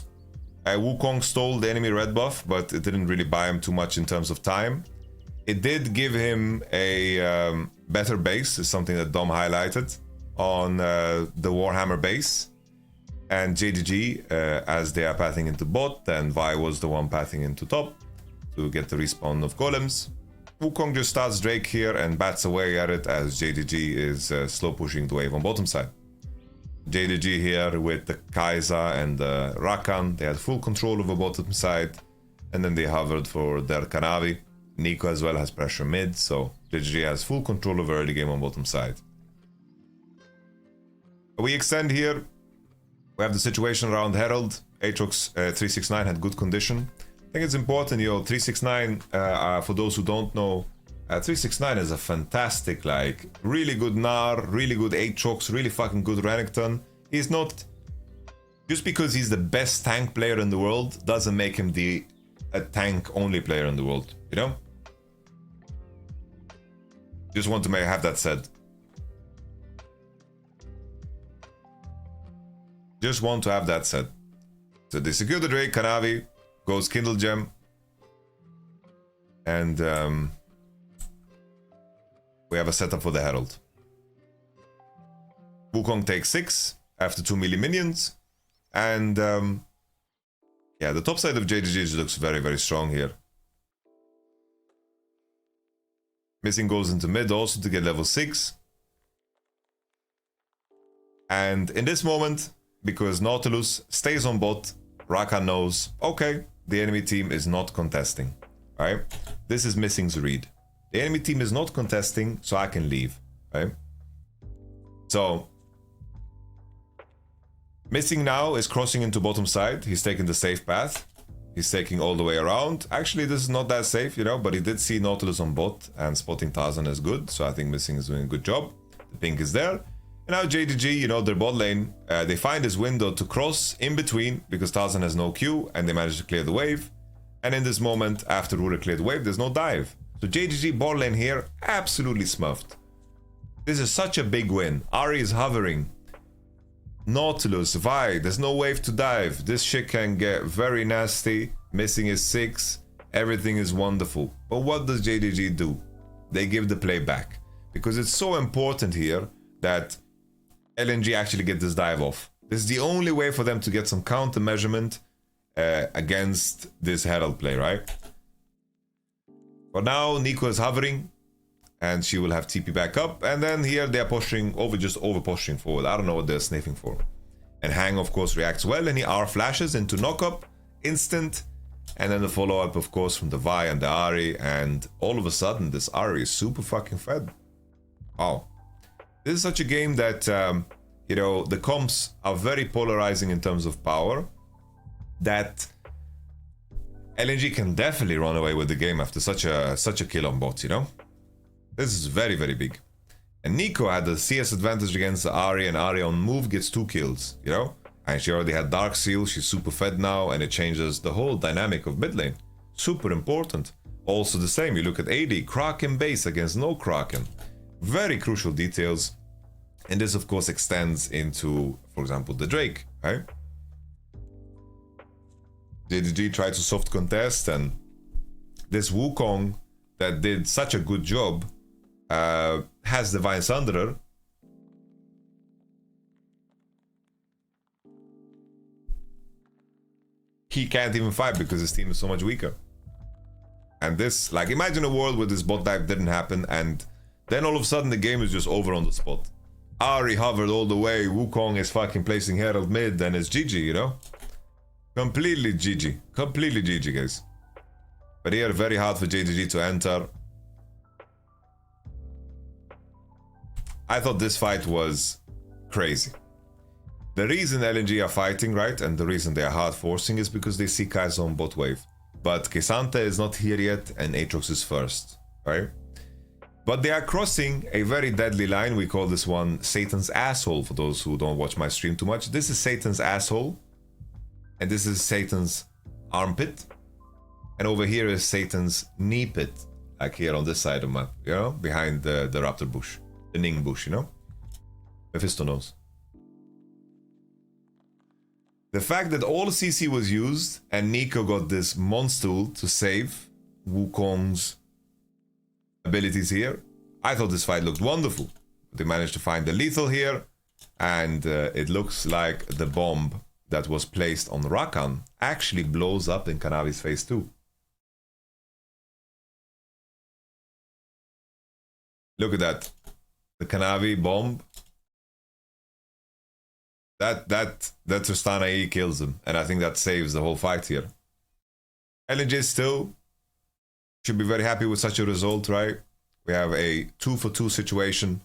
Wukong stole the enemy red buff, but it didn't really buy him too much in terms of time. It did give him a better base, is something that Dom highlighted on the Warhammer base. And JDG, as they are pathing into bot, and Vi was the one pathing into top to get the respawn of golems. Wukong just starts Drake here and bats away at it as JDG is slow pushing the wave on bottom side. JDG here with the Kai'Sa and the Rakan, they had full control over bottom side, and then they hovered for their Kanavi. Nico as well has pressure mid, so JDG has full control over early game on bottom side. We extend here. We have the situation around Herald. Aatrox 369 had good condition. I think it's important, 369, for those who don't know, 369 is a fantastic, like, really good Gnar, really good Aatrox, really fucking good Renekton. He's not... Just because he's the best tank player in the world doesn't make him a tank-only player in the world, you know? Just want to have that said. Just want to have that said. So they secure the Drake, Kanavi, goes Kindle Gem. And we have a setup for the Herald. Wukong takes 6 after 2 melee minions. And yeah, the top side of JDG looks very, very strong here. Missing goes into mid also to get level 6. And in this moment, because Nautilus stays on bot, Rakan knows, okay, the enemy team is not contesting. Right? This is Missing's read. The enemy team is not contesting, so I can leave. Right? So Missing now is crossing into bottom side. He's taking the safe path. He's taking all the way around. Actually, this is not that safe, but he did see Nautilus on bot, and spotting Tarzan is good, so I think Missing is doing a good job. The pink is there. And now JDG, their bot lane, they find this window to cross in between because Tarzan has no Q, and they manage to clear the wave. And in this moment, after Ruler cleared the wave, there's no dive. So JDG bot lane here, absolutely smuffed. This is such a big win. Ahri is hovering. Nautilus, Vi, there's no wave to dive. This shit can get very nasty. Missing is 6. Everything is wonderful. But what does JDG do? They give the play back. Because it's so important here that LNG actually get this dive off. This is the only way for them to get some counter measurement against this Herald play, right? But now Nico is hovering. And she will have TP back up. And then here they are pushing over, just over pushing forward. I don't know what they're sniffing for. And Hang, of course, reacts well. And he R flashes into knock-up. Instant. And then the follow-up, of course, from the Vi and the Ahri. And all of a sudden, this Ahri is super fucking fed. Wow. This is such a game that, the comps are very polarizing in terms of power. That LNG can definitely run away with the game after such a kill on bot, This is very, very big. And Nico had the CS advantage against the Ahri, and Ahri on move gets 2 kills, And she already had Dark Seal, she's super fed now, and it changes the whole dynamic of mid lane. Super important. Also the same, you look at AD, Kraken base against no Kraken. Very crucial details. And this, of course, extends into, for example, the Drake, right? JDG tried to soft contest, and this Wukong that did such a good job has Divine Sunderer. He can't even fight because his team is so much weaker. And this, imagine a world where this bot dive didn't happen, and then all of a sudden the game is just over on the spot. Ahri hovered all the way, Wukong is fucking placing Herald mid, and it's GG, Completely GG. Completely GG, guys. But here, very hard for JDG to enter. I thought this fight was crazy. The reason LNG are fighting, right, and the reason they are hard forcing is because they see Kai'Sa on bot wave. But K'Sante is not here yet, and Aatrox is first, right? But they are crossing a very deadly line. We call this one Satan's asshole, for those who don't watch my stream too much. This is Satan's asshole, and this is Satan's armpit. And over here is Satan's knee pit, like here on this side of the map, you know, behind the raptor bush, the Ning bush, you know? Mephisto knows. The fact that all CC was used and Nico got this monster to save Wukong's abilities here, I thought this fight looked wonderful. They managed to find the lethal here, and it looks like the bomb that was placed on Rakan actually blows up in Kanavi's face too. Look at that. The Kanavi bomb. That Tristana E kills him, and I think that saves the whole fight here. LNG still should be very happy with such a result, right? We have a 2-for-2 situation,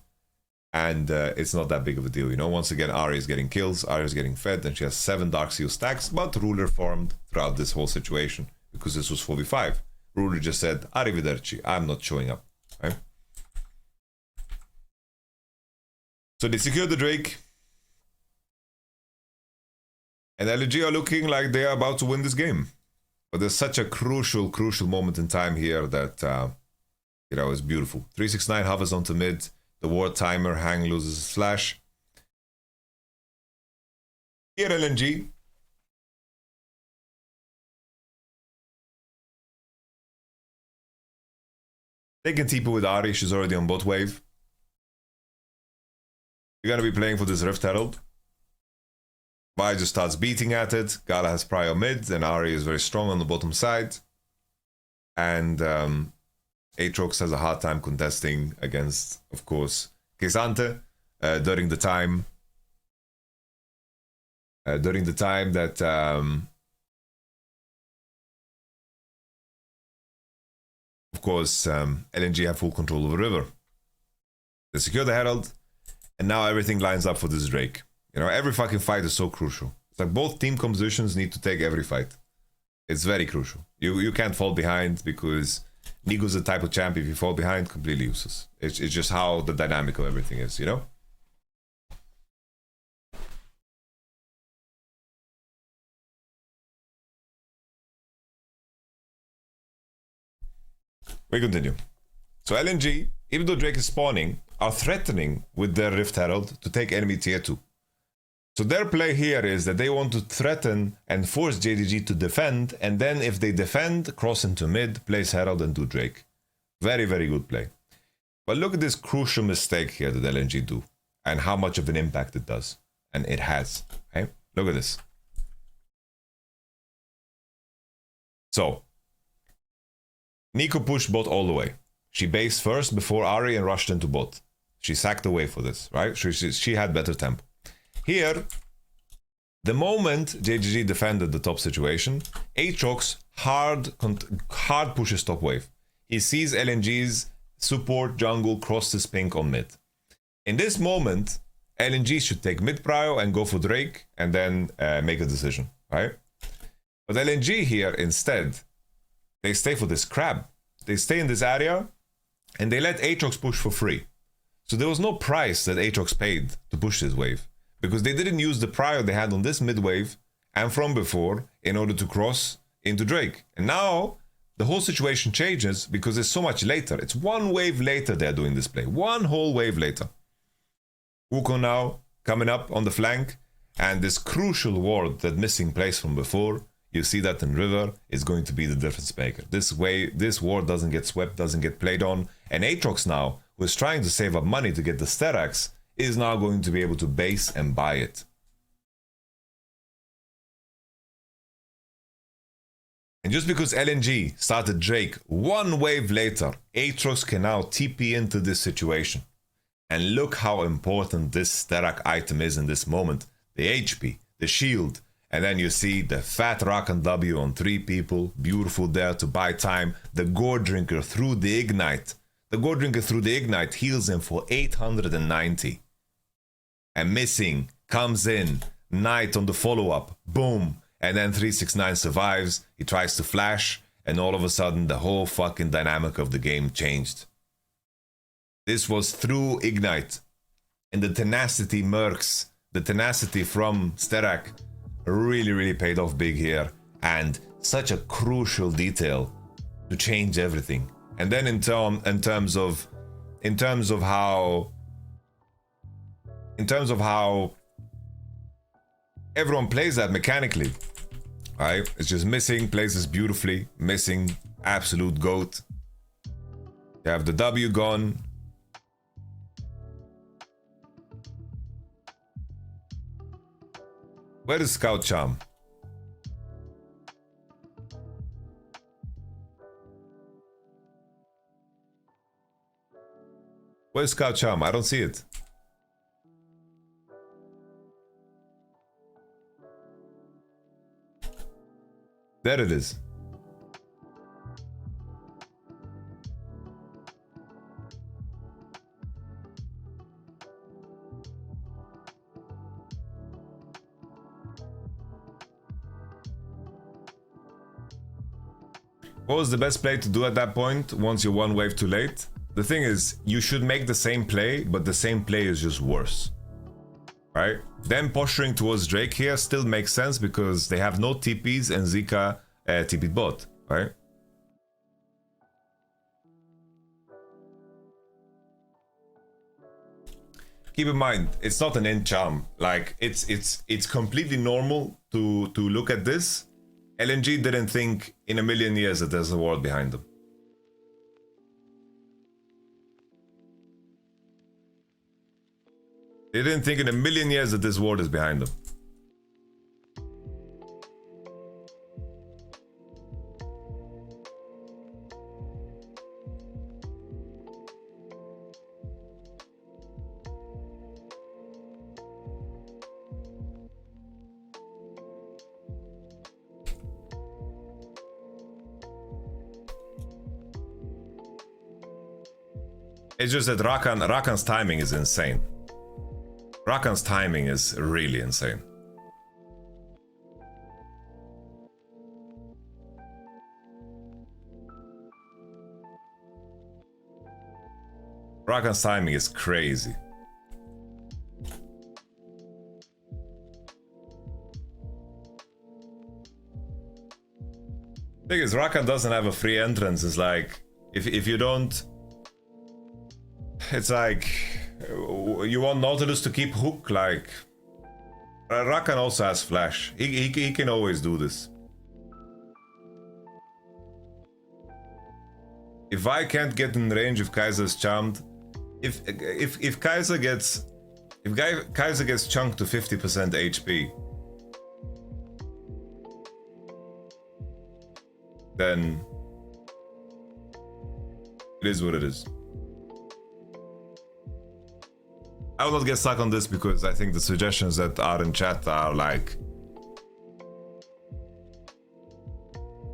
and it's not that big of a deal, you know? Once again, Ahri is getting kills, Ahri is getting fed, and she has 7 Dark Seal stacks, but Ruler farmed throughout this whole situation, because this was 4v5. Ruler just said, Arrivederci, I'm not showing up, right? So they secured the Drake, and LG are looking like they are about to win this game. But there's such a crucial moment in time here that, you know, it's beautiful. 369 hovers onto mid. The ward timer, Hang loses his flash. Here LNG. They can TP with Ahri, she's already on bot wave. You're gonna be playing for this Rift Herald. Vi just starts beating at it. Gala has prio mid, and Ahri is very strong on the bottom side. And Aatrox has a hard time contesting against, of course, K'Sante during the time that of course LNG have full control of the river. They secure the Herald, and now everything lines up for this Drake. You know, every fucking fight is so crucial. It's like both team compositions need to take every fight. It's very crucial. You can't fall behind, because Nigo's the type of champ, if you fall behind, completely useless. It's just how the dynamic of everything is, you know? We continue. So LNG, even though Drake is spawning, are threatening with their Rift Herald to take enemy tier 2. So their play here is that they want to threaten and force JDG to defend, and then if they defend, cross into mid, place Herald and do Drake. Very, very good play. But look at this crucial mistake here that LNG do, and how much of an impact it does. And it has. Okay? Look at this. So, Nico pushed bot all the way. She based first before Ahri and rushed into bot. She sacked away for this, right? She had better tempo. Here, the moment JGG defended the top situation, Aatrox hard pushes top wave. He sees LNG's support jungle cross his pink on mid. In this moment, LNG should take mid prio and go for Drake, and then make a decision, right? But LNG here, instead, they stay for this crab. They stay in this area, and they let Aatrox push for free. So there was no price that Aatrox paid to push this wave, because they didn't use the prio they had on this mid wave and from before in order to cross into Drake. And now the whole situation changes because it's so much later. It's one wave later they're doing this play. One whole wave later. Wukong now coming up on the flank, and this crucial ward that missing place from before, you see that in river, is going to be the difference maker. This ward doesn't get swept, doesn't get played on, and Aatrox now, who is trying to save up money to get the Sterax, is now going to be able to base and buy it. And just because LNG started Drake one wave later, Aatrox can now TP into this situation. And look how important this Sterak item is in this moment. The HP, the shield, and then you see the fat Rakan W on 3 people, beautiful there to buy time. The Gore Drinker through the Ignite. The Gore Drinker through the Ignite heals him for 890. And missing comes in, Knight on the follow-up, boom, and then 369 survives, he tries to flash, and all of a sudden the whole fucking dynamic of the game changed. This was through Ignite, and the tenacity mercs, the tenacity from Sterak really paid off big here, and such a crucial detail to change everything. And then in terms of how everyone plays that mechanically, right? It's just Missing plays this beautifully. Missing, absolute goat. You have the W gone. Where is Scout Charm? Where's Scout Charm? I don't see it. There it is. What was the best play to do at that point once you're one wave too late? The thing is, you should make the same play, but the same play is just worse. Right? Them posturing towards Drake here still makes sense because they have no TPs and Zika TP'd bot, right? Keep in mind, it's not an end charm. Like it's completely normal to look at this. LNG didn't think in a million years that there's a ward behind them. They didn't think in a million years that this ward is behind them. It's just that Rakan's timing is insane. Rakan's timing is really insane. Rakan's timing is crazy. Thing is, Rakan doesn't have a free entrance. It's like if you don't, it's like you want Nautilus to keep hook. Like Rakan also has flash. He can always do this. If I can't get in range, if Kaiser's charmed, if Kaiser gets chunked to 50% HP, then it is what it is. I will not get stuck on this because I think the suggestions that are in chat are like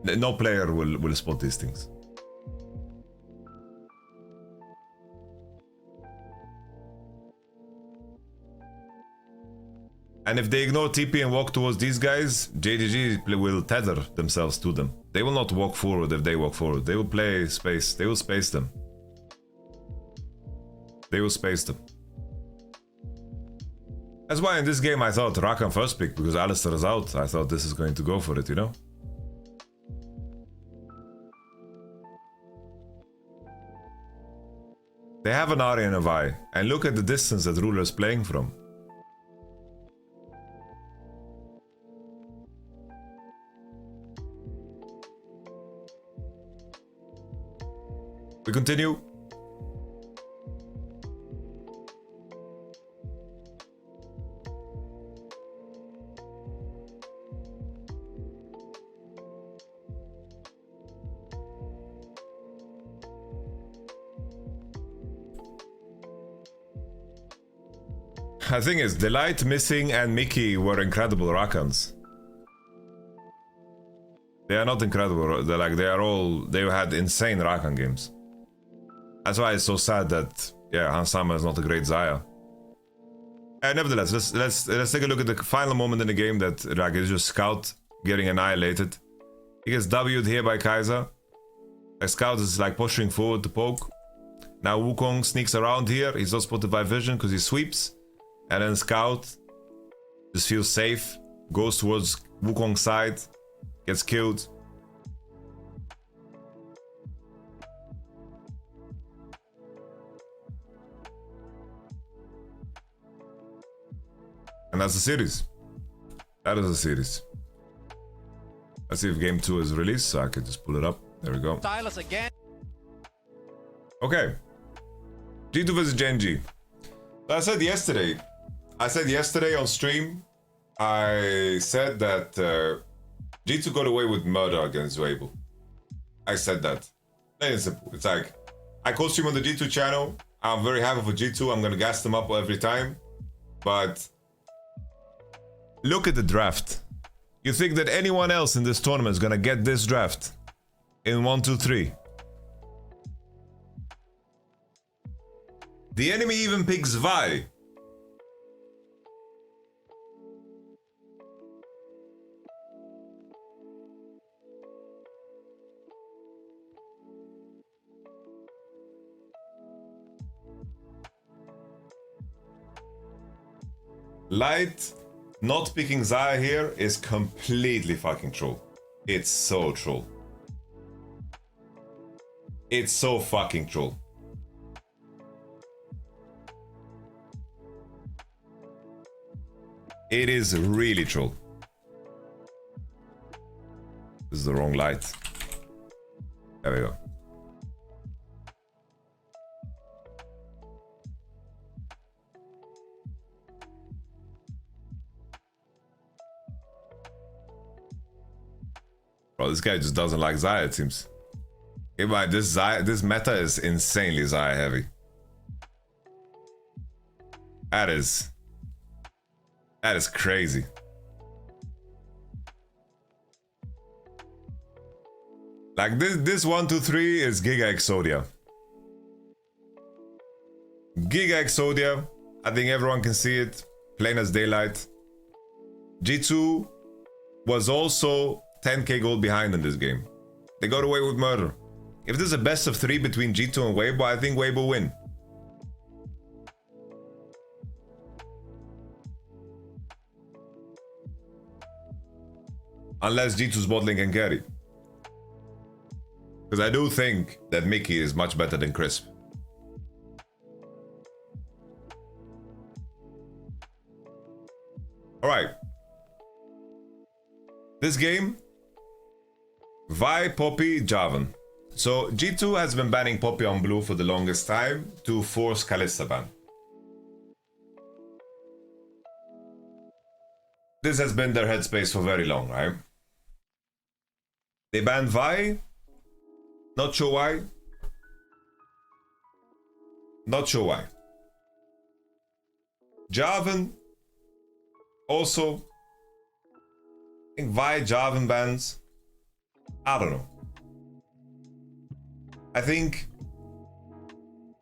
no player will spot these things. And if they ignore TP and walk towards these guys, JDG will tether themselves to them. They will not walk forward if they walk forward. They will play space. They will space them. They will space them. That's why in this game I thought Rakan first pick, because Alistar is out. I thought this is going to go for it, you know? They have an Ahri and a Vi, and look at the distance that Ruler is playing from. We continue. The thing is, Delight, Missing, and Mickey were incredible Rakans. They are not incredible. They're like they had insane Rakan games. That's why it's so sad that Hansama is not a great Xayah. Nevertheless, let's take a look at the final moment in the game that like is just Scout getting annihilated. He gets W'd here by Kaiser. Scout is like pushing forward to poke. Now Wukong sneaks around here. He's not spotted by vision because he sweeps. And then Scout just feels safe. Goes towards Wukong's side. Gets killed. And that's the series. That is the series. Let's see if game 2 is released, so I can just pull it up. There we go. Stylus again. Okay. G2 vs Genji. So I said yesterday on stream, I said that G2 got away with murder against Weibo. I said that. Plain and simple. It's like, I co-stream on the G2 channel. I'm very happy for G2. I'm gonna gas them up every time. But look at the draft. You think that anyone else in this tournament is gonna get this draft in 1, 2, 3? The enemy even picks Vi. Light not picking Xayah here is completely fucking troll. It's so troll. It's so fucking troll. It is really troll. This is the wrong light. There we go. Bro, this guy just doesn't like Xayah, it seems. Okay, but this meta is insanely Xayah heavy. That is crazy. Like this 1, 2, 3 is Giga Exodia. Giga Exodia. I think everyone can see it. Plain as daylight. G2 was also 10k gold behind in this game. They got away with murder. If there's a best of 3 between G2 and Weibo, I think Weibo win. Unless G2's bot lane can carry. Because I do think that Mickey is much better than Crisp. Alright. This game, Vi, Poppy, Jarvan. So G2 has been banning Poppy on blue for the longest time to force Kalista ban. This has been their headspace for very long, right? They banned Vi. Not sure why. Not sure why. Jarvan. Also. I think Vi, Jarvan bans. I don't know. I think,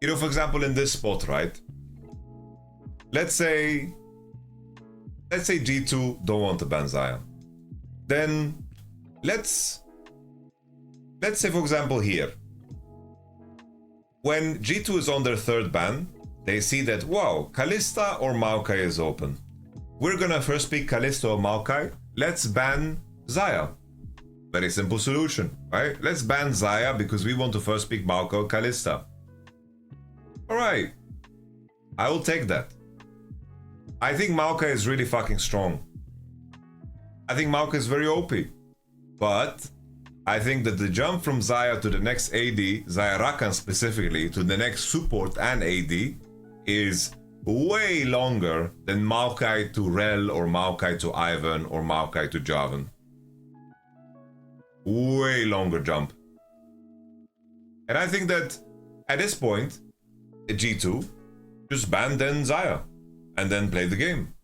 you know, for example, in this spot, right? Let's say G2 don't want to ban Xayah. Then let's say, for example, here, when G2 is on their 3rd ban, they see that, wow, Kalista or Maokai is open. We're gonna first pick Kalista or Maokai. Let's ban Xayah. Very simple solution, right? Let's ban Xayah because we want to first pick Maokai or Kalista. Alright. I will take that. I think Maokai is really fucking strong. I think Maokai is very OP. But I think that the jump from Xayah to the next AD, Xayah Rakan specifically, to the next support and AD is way longer than Maokai to Rel or Maokai to Ivan or Maokai to Jarvan. Way longer jump. And I think that at this point, G2 just ban then Xayah and then play the game.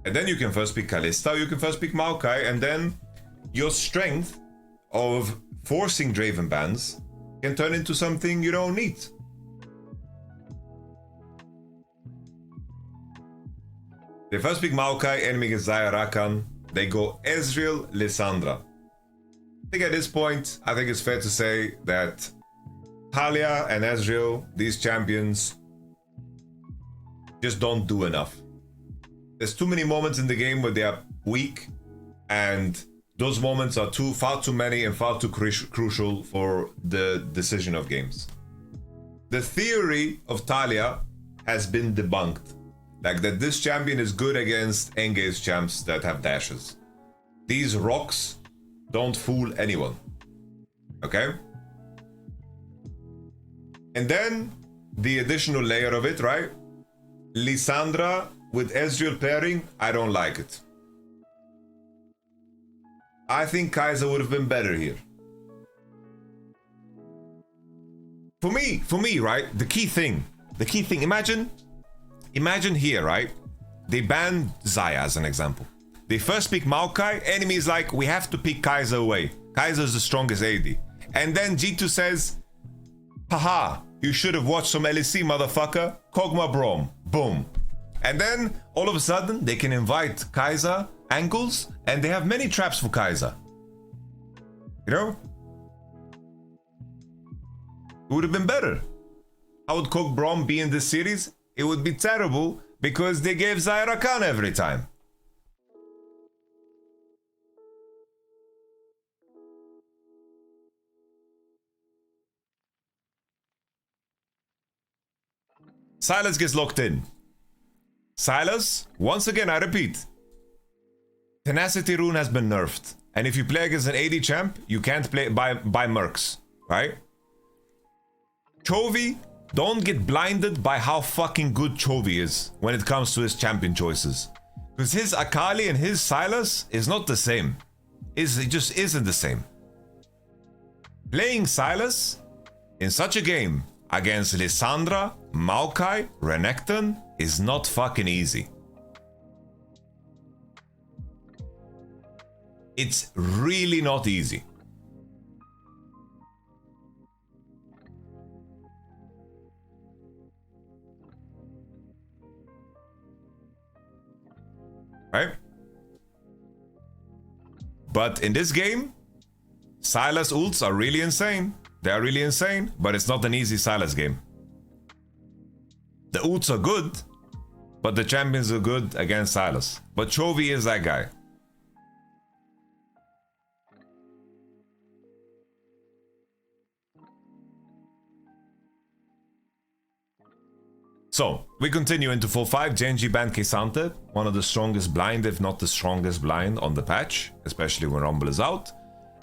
And then you can first pick Kalista, you can first pick Maokai, and then your strength of forcing Draven bans can turn into something you don't need. They first pick Maokai, enemy gets Zaya Rakan. They go Ezreal, Lissandra. I think at this point, I think it's fair to say that Talia and Ezreal, these champions, just don't do enough. There's too many moments in the game where they are weak, and those moments are far too many and far too crucial for the decision of games. The theory of Talia has been debunked. Like that this champion is good against engaged champs that have dashes. These rocks don't fool anyone. Okay? And then the additional layer of it, right? Lissandra with Ezreal pairing, I don't like it. I think Kai'Sa would have been better here. For me, right? The key thing, imagine here, right? They ban Zaya as an example. They first pick Maokai, enemy's like, we have to pick Kai'Sa away. Kai'Sa is the strongest AD. And then G2 says, haha, you should have watched some LEC, motherfucker. Kog'Maw Braum. Boom. And then, all of a sudden, they can invite Kai'Sa angles, and they have many traps for Kai'Sa. You know? It would have been better. How would Kog'Maw Braum be in this series? It would be terrible, because they gave Zaya Rakan every time. Sylas gets locked in. Sylas, once again I repeat, Tenacity rune has been nerfed. And if you play against an AD champ, you can't play by mercs, right? Chovy, don't get blinded by how fucking good Chovy is when it comes to his champion choices. Because his Akali and his Sylas is not the same. It just isn't the same. Playing Sylas in such a game against Lissandra, Maokai, Renekton is not fucking easy. It's really not easy. Right? But in this game, Sylas ults are really insane. They are really insane, but it's not an easy Sylas game. The ults are good, but the champions are good against Sylas. But Chovy is that guy. So, we continue into 4-5. Genji banned K'Sante, one of the strongest blind, if not the strongest blind on the patch, especially when Rumble is out.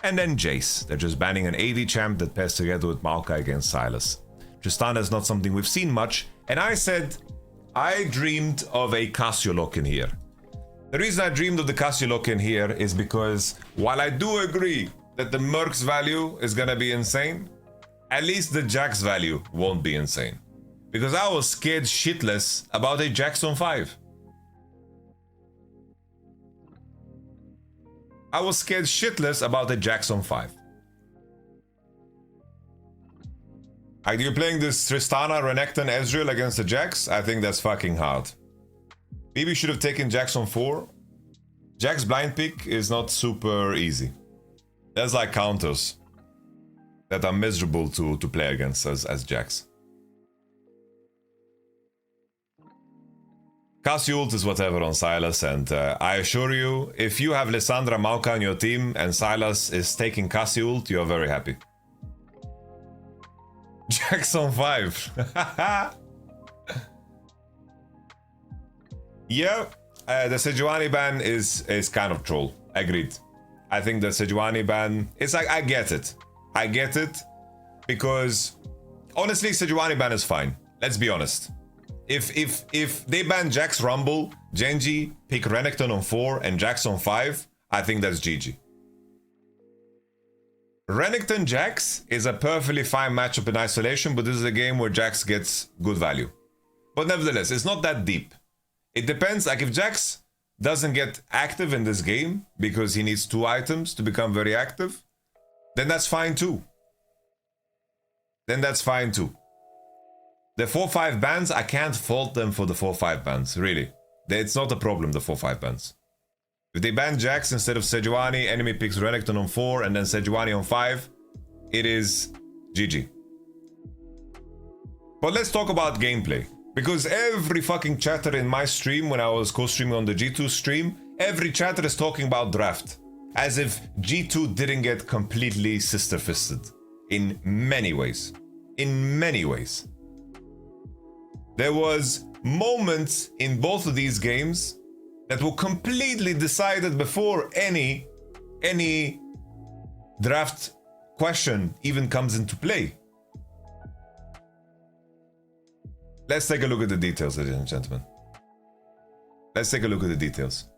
And then Jace, they're just banning an AD champ that pairs together with Maokai against Sylas. Tristana is not something we've seen much, and I said I dreamed of a Cassio lock-in here. The reason I dreamed of the Cassio lock-in here is because while I do agree that the Merc's value is gonna be insane, at least the Jax value won't be insane. Because I was scared shitless about a Jax on 5. I was scared shitless about a Jax on 5. Like, you're playing this Tristana, Renekton, Ezreal against the Jax? I think that's fucking hard. Maybe you should have taken Jax on 4. Jax blind pick is not super easy. There's like counters that are miserable to play against as Jax. Cassio ult is whatever on Sylas, and I assure you, if you have Lissandra Maokai on your team and Sylas is taking Cassio ult, you're very happy. Jax on 5. Yeah, the Sejuani ban is kind of troll. Agreed. I think the Sejuani ban, it's like, I get it. I get it, because honestly, Sejuani ban is fine. Let's be honest. If they ban Jax Rumble, Genji, pick Renekton on 4 and Jax on 5, I think that's GG. Renekton Jax is a perfectly fine matchup in isolation, but this is a game where Jax gets good value. But nevertheless, it's not that deep. It depends, like if Jax doesn't get active in this game because he needs 2 items to become very active, then that's fine too. The 4-5 bans, I can't fault them for the 4-5 bans, really. It's not a problem, the 4-5 bans. If they ban Jax instead of Sejuani, enemy picks Renekton on 4 and then Sejuani on 5, it is GG. But let's talk about gameplay. Because every fucking chatter in my stream, when I was co-streaming on the G2 stream, every chatter is talking about draft. As if G2 didn't get completely sister-fisted. In many ways. In many ways. There was moments in both of these games that were completely decided before any draft question even comes into play. Let's take a look at the details, ladies and gentlemen. Let's take a look at the details.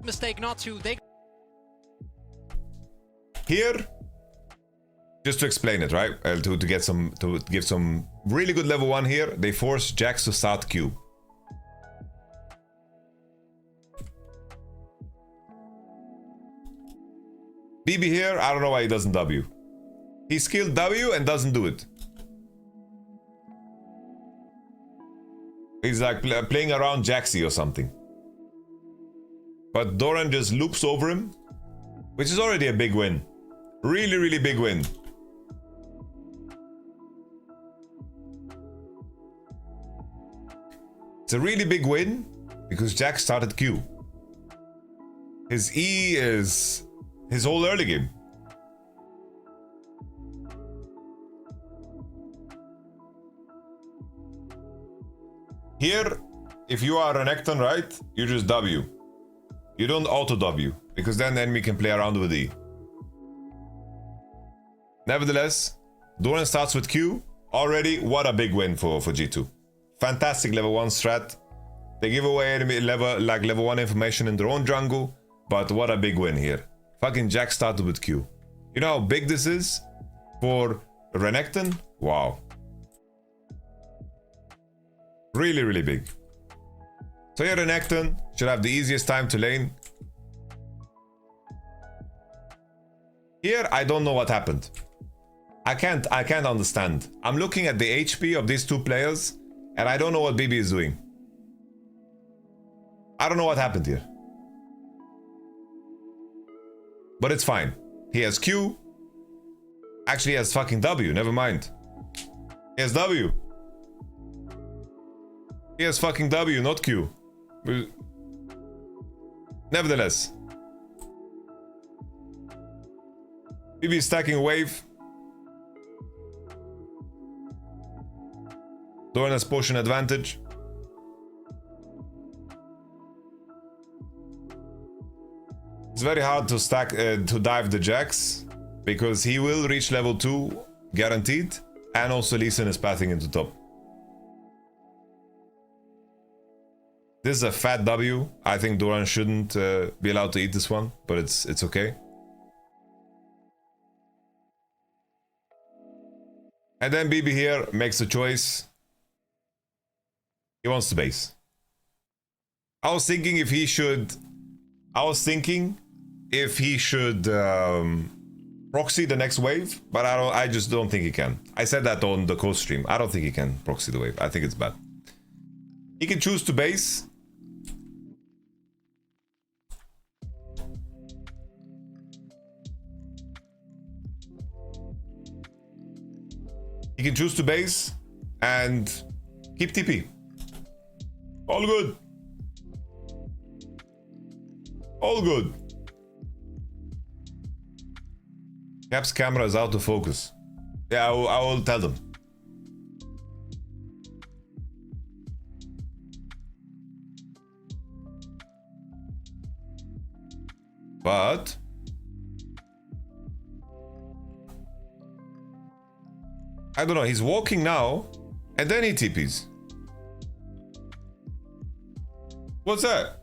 Mistake not to. They Here, just to explain it, right? To give some really good level 1 here, they force Jax to start Q. BB here, I don't know why he doesn't W. He skilled W and doesn't do it. He's like playing around Jaxi or something. But Doran just loops over him, which is already a big win. Really, really big win. It's a really big win because Jax started Q. His E is his whole early game. Here, if you are Renekton, right, you just W. You don't auto W, because then the enemy can play around with E. Nevertheless, Doran starts with Q. Already, what a big win for G2. Fantastic level 1 strat. They give away enemy level 1 information in their own jungle, but what a big win here. Fucking Jax started with Q. You know how big this is for Renekton? Wow. Really, really big. So here Renekton should have the easiest time to lane. Here, I don't know what happened. I can't understand. I'm looking at the HP of these two players, and I don't know what BB is doing. I don't know what happened here. But it's fine. He has Q. Actually, he has fucking W. Never mind. He has W. He has fucking W, not Q. Nevertheless. BB is stacking a wave. Doran has potion advantage. It's very hard to stack to dive the Jax because he will reach level 2 guaranteed, and also Lee Sin is pathing into top. This is a fat W. I think Doran shouldn't be allowed to eat this one, but it's okay. And then BB here makes a choice. He wants to base. I was thinking if he should proxy the next wave, but I just don't think he can. I said that on the co-stream. I don't think he can proxy the wave. I think it's bad. He can choose to base. He can choose to base and keep TP. All good. All good. Cap's camera is out of focus. Yeah, I will tell them. But I don't know, he's walking now and then he TPs. What's that?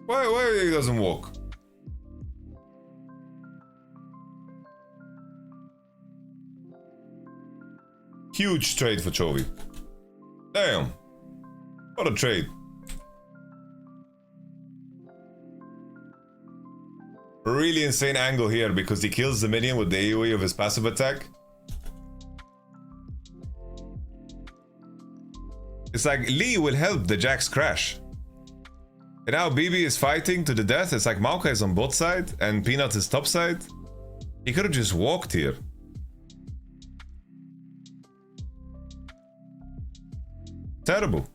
Why he doesn't walk? Huge trade for Chovy. Damn. What a trade. Really insane angle here because he kills the minion with the AoE of his passive attack. It's like Lee will help the Jax crash. And now BB is fighting to the death. It's like Maokai is on bot side and Peanut is top side. He could have just walked here. Terrible.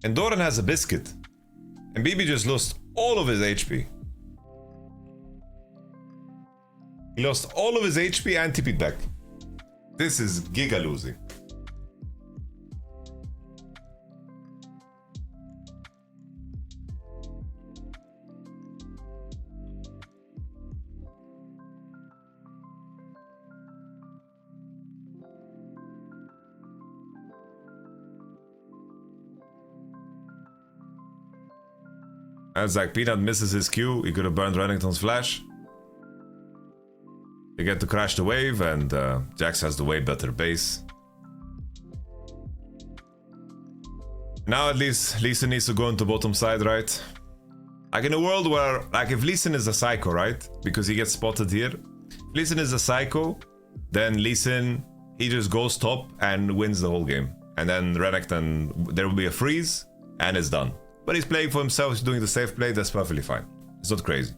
And Doran has a biscuit. And BB just lost all of his HP. He lost all of his HP and TP'd back. This is giga losing. As like Peanut misses his Q, he could have burned Renekton's flash. They get to crash the wave, and Jax has the way better base. Now at least Lee Sin needs to go into bottom side, right? Like in a world where, like if Lee Sin is a psycho, right? Because he gets spotted here. If Lee Sin is a psycho, then Lee Sin, he just goes top and wins the whole game. And then Renekton, there will be a freeze, and it's done. But he's playing for himself, he's doing the safe play, that's perfectly fine. It's not crazy.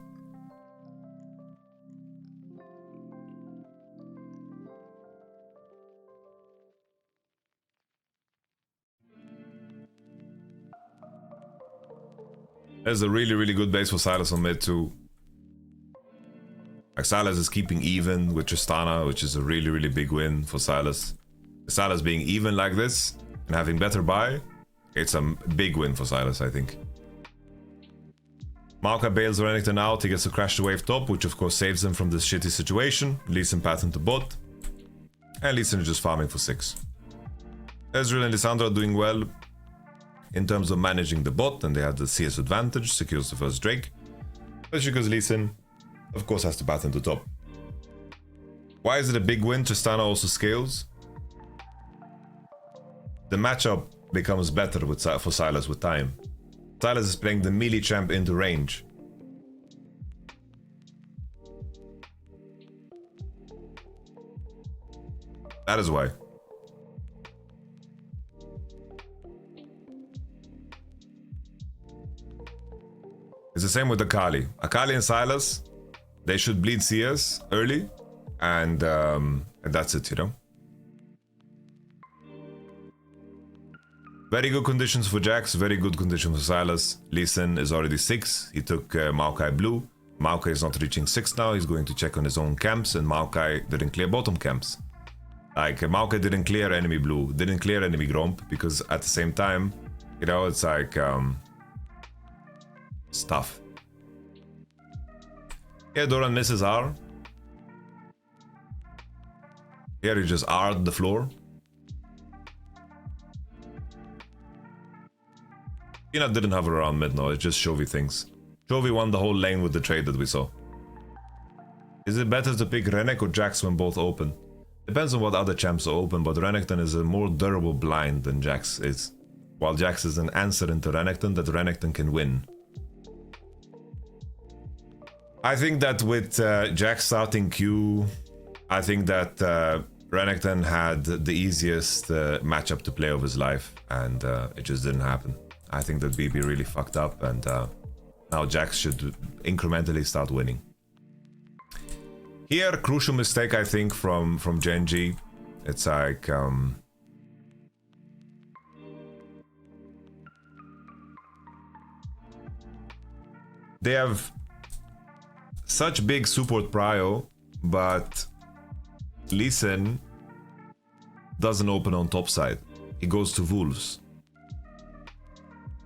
There's a really, really good base for Sylas on mid too. Like Sylas is keeping even with Tristana, which is a really, really big win for Sylas. Sylas being even like this and having better buy, it's a big win for Sylas, I think. Maokai bails Renekton out, he gets to crash the wave top, which of course saves him from this shitty situation. Lee Sin path into bot. And Lee Sin is just farming for 6. Ezreal and Lissandra are doing well in terms of managing the bot, and they have the CS advantage, secures the first Drake. Especially because Lee Sin, of course, has to path into top. Why is it a big win? Tristana also scales. The matchup becomes better for Sylas with time. Sylas is playing the melee champ into range. That is why. It's the same with Akali. Akali and Sylas, they should bleed CS early, and that's it, you know. Very good conditions for Jax, very good conditions for Sylas. Lee Sin is already 6, he took Maokai blue. Maokai is not reaching 6 now, he's going to check on his own camps, and Maokai didn't clear bottom camps. Like, Maokai didn't clear enemy blue, didn't clear enemy Gromp, because at the same time, you know, it's like, it's tough. Yeah, Doran misses R. Here he just R'd the floor. Peanut didn't hover around mid, no, it's just Chovy things. Chovy won the whole lane with the trade that we saw. Is it better to pick Renek or Jax when both open? Depends on what other champs are open, but Renekton is a more durable blind than Jax is. While Jax is an answer into Renekton that Renekton can win. I think that with Jax starting Q, I think that Renekton had the easiest matchup to play of his life, and it just didn't happen. I think that BB really fucked up, and now Jax should incrementally start winning. Here, crucial mistake, I think, from Gen.G. It's like... they have such big support prio, but Lee Sin doesn't open on top side. He goes to Wolves.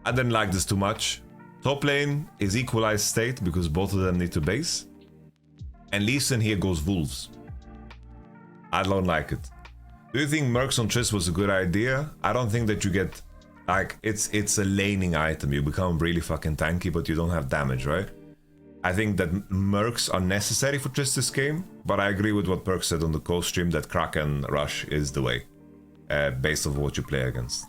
I didn't like this too much. Top lane is equalized state because both of them need to base. And Lee Sin here goes Wolves. I don't like it. Do you think Mercs on Triss was a good idea? I don't think that you get... like, it's a laning item. You become really fucking tanky, but you don't have damage, right? I think that Mercs are necessary for Triss this game, but I agree with what Perk said on the co-stream that Kraken Rush is the way, based on what you play against.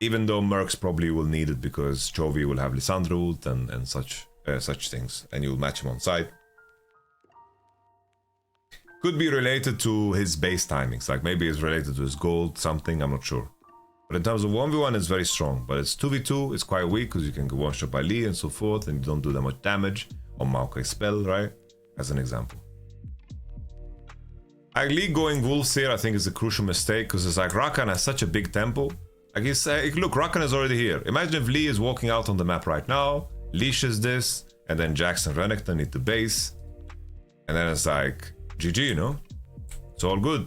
Even though Mercs probably will need it because Chovy will have Lissandra ult and such things, and you'll match him on side. Could be related to his base timings, like maybe it's related to his gold, something, I'm not sure. But in terms of 1v1, it's very strong, but it's 2v2, it's quite weak because you can go one-shot by Lee and so forth, and you don't do that much damage on Maokai's spell, right? As an example. Like Lee going Wolves here, I think is a crucial mistake because it's like Rakan has such a big tempo. Like he's look, Rakan is already here. Imagine if Lee is walking out on the map right now, leashes this, and then Jax and Renekton need to base, and then it's like GG, you know? It's all good.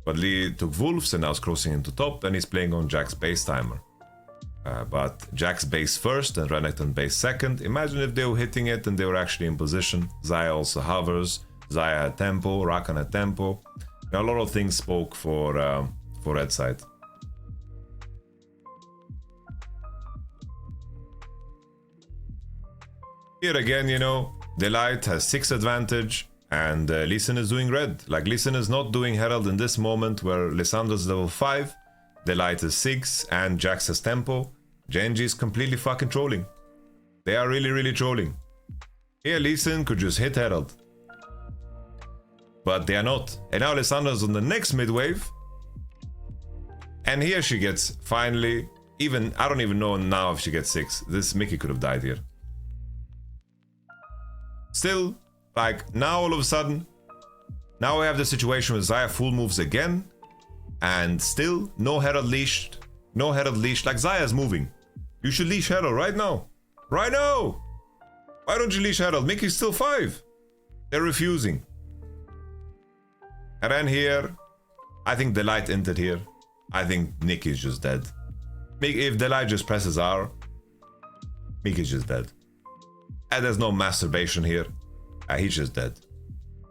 But Lee took Wolves and now is crossing into top, and he's playing on Jax base timer. But Jax base first and Renekton base second. Imagine if they were hitting it and they were actually in position. Xayah also hovers. Xayah had tempo, Rakan had tempo. Now, a lot of things spoke for red side. Here again, you know, Delight has 6 advantage and Lee Sin is doing red. Like Lee Sin is not doing Herald in this moment where Lissandra's level 5, Delight is 6 and Jax has tempo. Genji is completely fucking trolling. They are really, really trolling. Here Lee Sin could just hit Herald. But they are not. And now Lissandra's on the next mid wave. And here she gets finally, I don't even know now if she gets 6. This Mickey could have died here. Still, like, now all of a sudden, now we have the situation with Xayah full moves again, and still, no Herald leashed, like Xayah is moving. You should leash Herald right now. Right now! Why don't you leash Herald? Mickey's still 5. They're refusing. And then here, I think Delight entered here. I think Nick is just dead. If Delight just presses R, Mickey is just dead. And there's no masturbation here. He's just dead.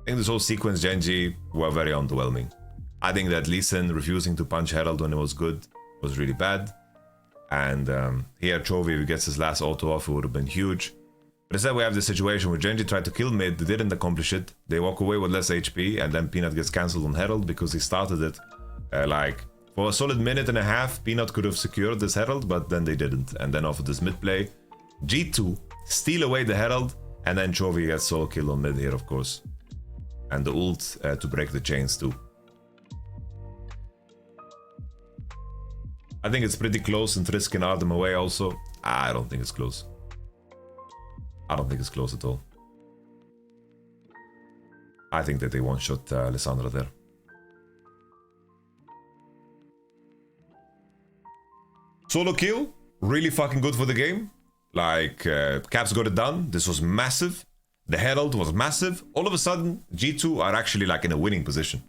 I think this whole sequence, Genji, were very underwhelming. I think that Lee Sin refusing to punch Herald when it was good was really bad. And here Chovy, if he gets his last auto off, it would have been huge. But instead we have this situation where Genji tried to kill mid, they didn't accomplish it. They walk away with less HP, and then Peanut gets cancelled on Herald because he started it. Like, for a solid minute and a half, Peanut could have secured this Herald, but then they didn't. And then off of this mid play, G2 steal away the Herald, and then Chovy gets solo kill on mid here, of course. And the ult to break the chains too. I think it's pretty close, and Triss can R them away also. I don't think it's close. I don't think it's close at all. I think that they one-shot Lissandra there. Solo kill, really fucking good for the game. Like, Caps got it done. This was massive. The Herald was massive. All of a sudden, G2 are actually like in a winning position.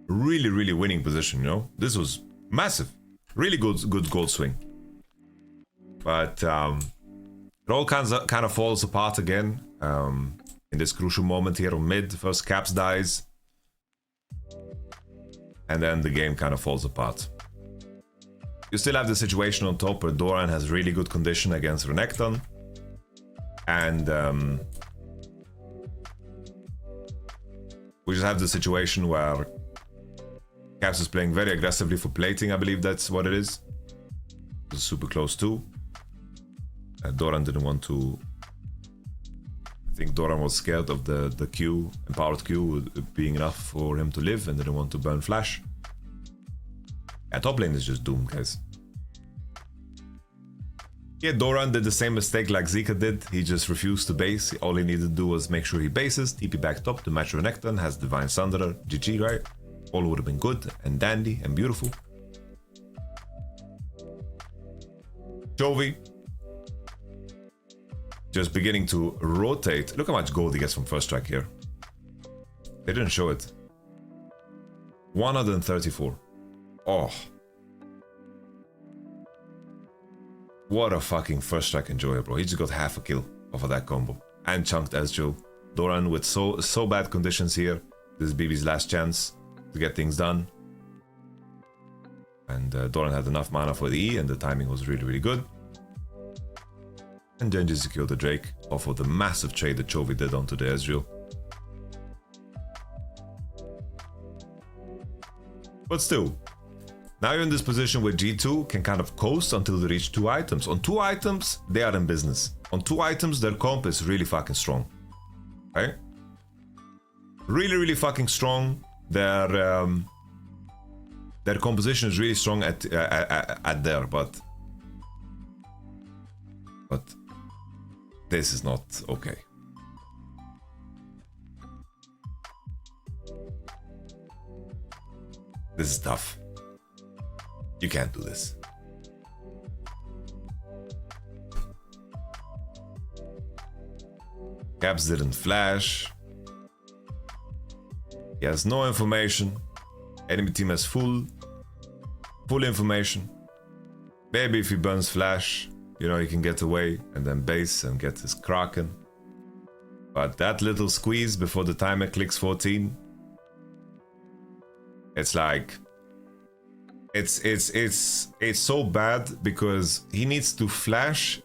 Really, really winning position, you know? This was massive. Really good gold swing. But it all kind of falls apart again in this crucial moment here on mid. First Caps dies. And then the game kind of falls apart. You still have the situation on top where Doran has really good condition against Renekton. And we just have the situation where Caps is playing very aggressively for plating, I believe that's what it is. It's super close too. Doran didn't want to... I think Doran was scared of the Q, empowered Q being enough for him to live and didn't want to burn flash. Yeah, top lane is just doomed, guys. Yeah, Doran did the same mistake like Zika did. He just refused to base. All he needed to do was make sure he bases, TP back top to match Renekton, has Divine Sunderer, GG, right? All would have been good and dandy and beautiful. Chovy just beginning to rotate. Look how much gold he gets from first strike here. They didn't show it. 134. Oh. What a fucking first strike enjoyer, bro. He just got half a kill off of that combo. And chunked Ezreal. Doran with so bad conditions here. This is BB's last chance to get things done. And Doran had enough mana for the E, and the timing was really, really good. And Genji secured the Drake off of the massive trade that Chovy did onto the Ezreal. But still, Now you're in this position where G2 can kind of coast until they reach 2 items. On 2 items, they are in business. On 2 items, their comp is really fucking strong. Right? Really, really fucking strong. Their composition is really strong at there, but this is not okay. This is tough. You can't do this. Caps didn't flash. He has no information. Enemy team has full information. Maybe if he burns flash, you know, he can get away and then base and get his Kraken. But that little squeeze before the timer clicks 14, it's like it's so bad because he needs to flash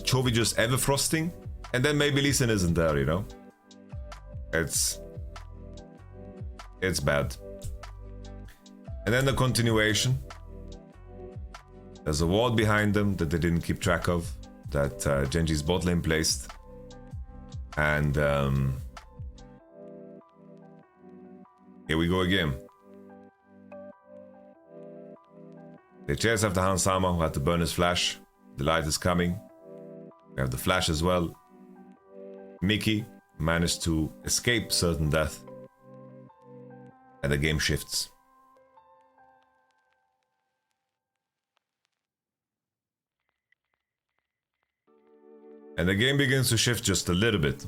Chovy just Everfrosting, and then maybe Lee Sin isn't there, you know? It's bad. And then the continuation. There's a ward behind them that they didn't keep track of, that Genji's bot lane placed. And here we go again. They chase after Hansama, who had to burn his flash. The light is coming. We have the flash as well. Mickey managed to escape certain death. And the game shifts. And the game begins to shift just a little bit.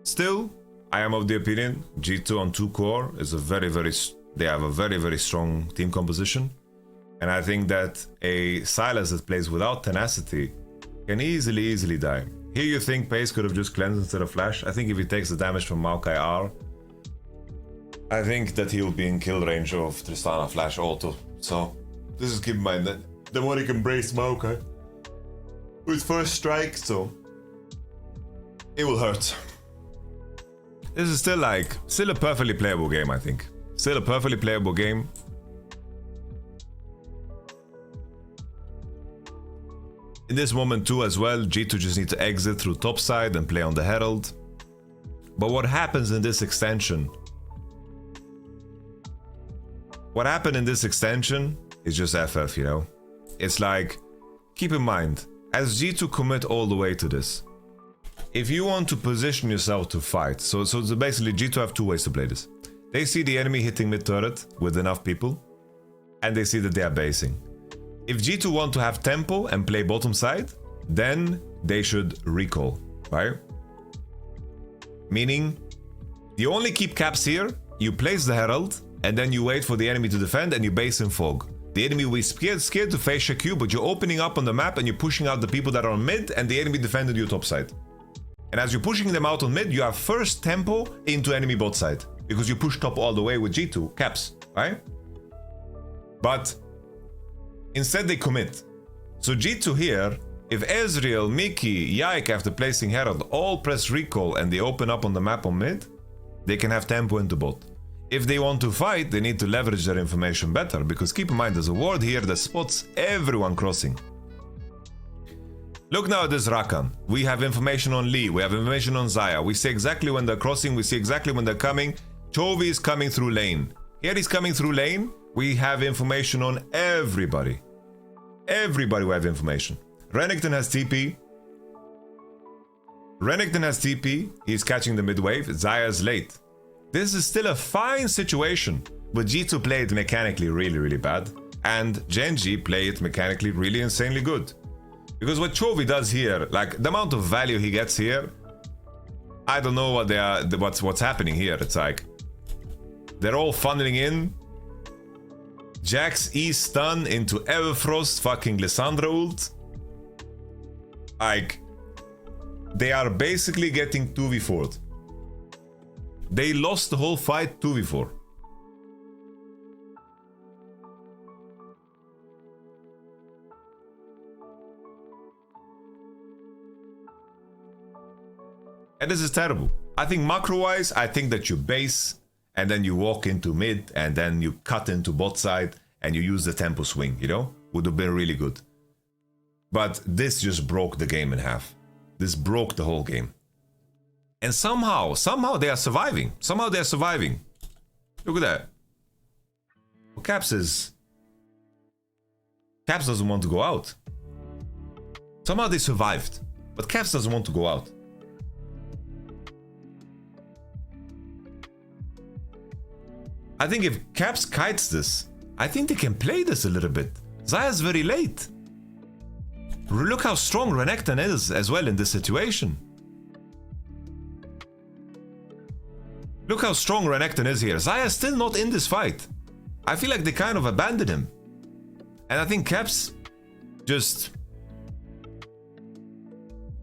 Still, I am of the opinion G2 on 2 core is they have a very strong team composition. And I think that a Sylas that plays without tenacity can easily die. Here you think Pace could have just cleansed instead of flash. I think if he takes the damage from Maokai R, I think that he will be in kill range of Tristana flash auto. So this is keep in mind that the more he can brace Maokai with first strike, so it will hurt. This is still a perfectly playable game, I think. Still a perfectly playable game. In this moment too as well, G2 just need to exit through topside and play on the Herald. But what happens in this extension? What happened in this extension is just FF, you know? It's like, keep in mind, as G2 commit all the way to this, if you want to position yourself to fight, so basically G2 have 2 ways to play this. They see the enemy hitting mid turret with enough people, and they see that they are basing. If G2 want to have tempo and play bottom side, then they should recall, right? Meaning, you only keep caps here, you place the Herald, and then you wait for the enemy to defend and you base in fog. The enemy will be scared to face check you, but you're opening up on the map and you're pushing out the people that are on mid, and the enemy defended you top side. And as you're pushing them out on mid, you have first tempo into enemy bot side, because you push top all the way with G2 caps, right? But instead they commit. So G2 here, if Ezreal, Mickey, Yike after placing Herald all press recall and they open up on the map on mid, they can have tempo into bot. If they want to fight, they need to leverage their information better, because keep in mind there's a ward here that spots everyone crossing. Look now at this Rakan. We have information on Lee, we have information on Xayah. We see exactly when they're crossing, we see exactly when they're coming. Chovy is coming through lane. Here he's coming through lane. We have information on everybody. Everybody we have information. Renekton has TP. He's catching the mid wave. Xayah's late. This is still a fine situation, but G2 play it mechanically really bad, and Genji play it mechanically really insanely good. Because what Chovy does here, like the amount of value he gets here, I don't know what's happening here. It's like they're all funneling in. Jax E stun into Everfrost fucking Lissandra ult. Like, they are basically getting 2v4'd. They lost the whole fight 2v4. And this is terrible. I think macro-wise, I think that you base and then you walk into mid, and then you cut into bot side, and you use the tempo swing, you know? Would have been really good. But this just broke the game in half. This broke the whole game. And somehow they are surviving. Somehow they are surviving. Look at that. Well, Caps doesn't want to go out. Somehow they survived. But Caps doesn't want to go out. I think if Caps kites this, I think they can play this a little bit. Zaya's very late. Look how strong Renekton is as well in this situation. Look how strong Renekton is here. Zaya's still not in this fight. I feel like they kind of abandoned him. And I think Caps just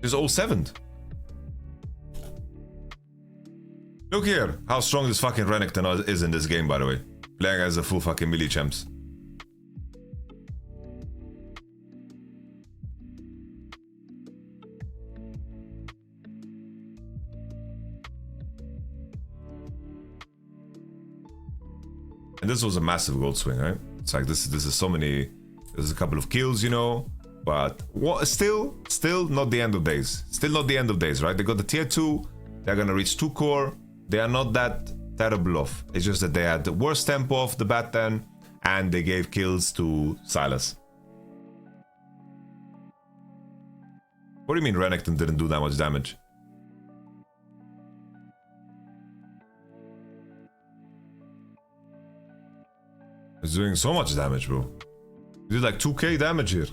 0-7'd. Look here how strong this fucking Renekton is in this game, by the way. Playing as a full fucking melee champs. And this was a massive gold swing, right? It's like this is so many. There's a couple of kills, you know, but still not the end of days. Still not the end of days, right? They got the tier 2. They're gonna reach 2 core. They are not that terrible off. It's just that they had the worst tempo off the bat then, and they gave kills to Silas. What do you mean Renekton didn't do that much damage? It's doing so much damage, bro. He did like 2k damage here.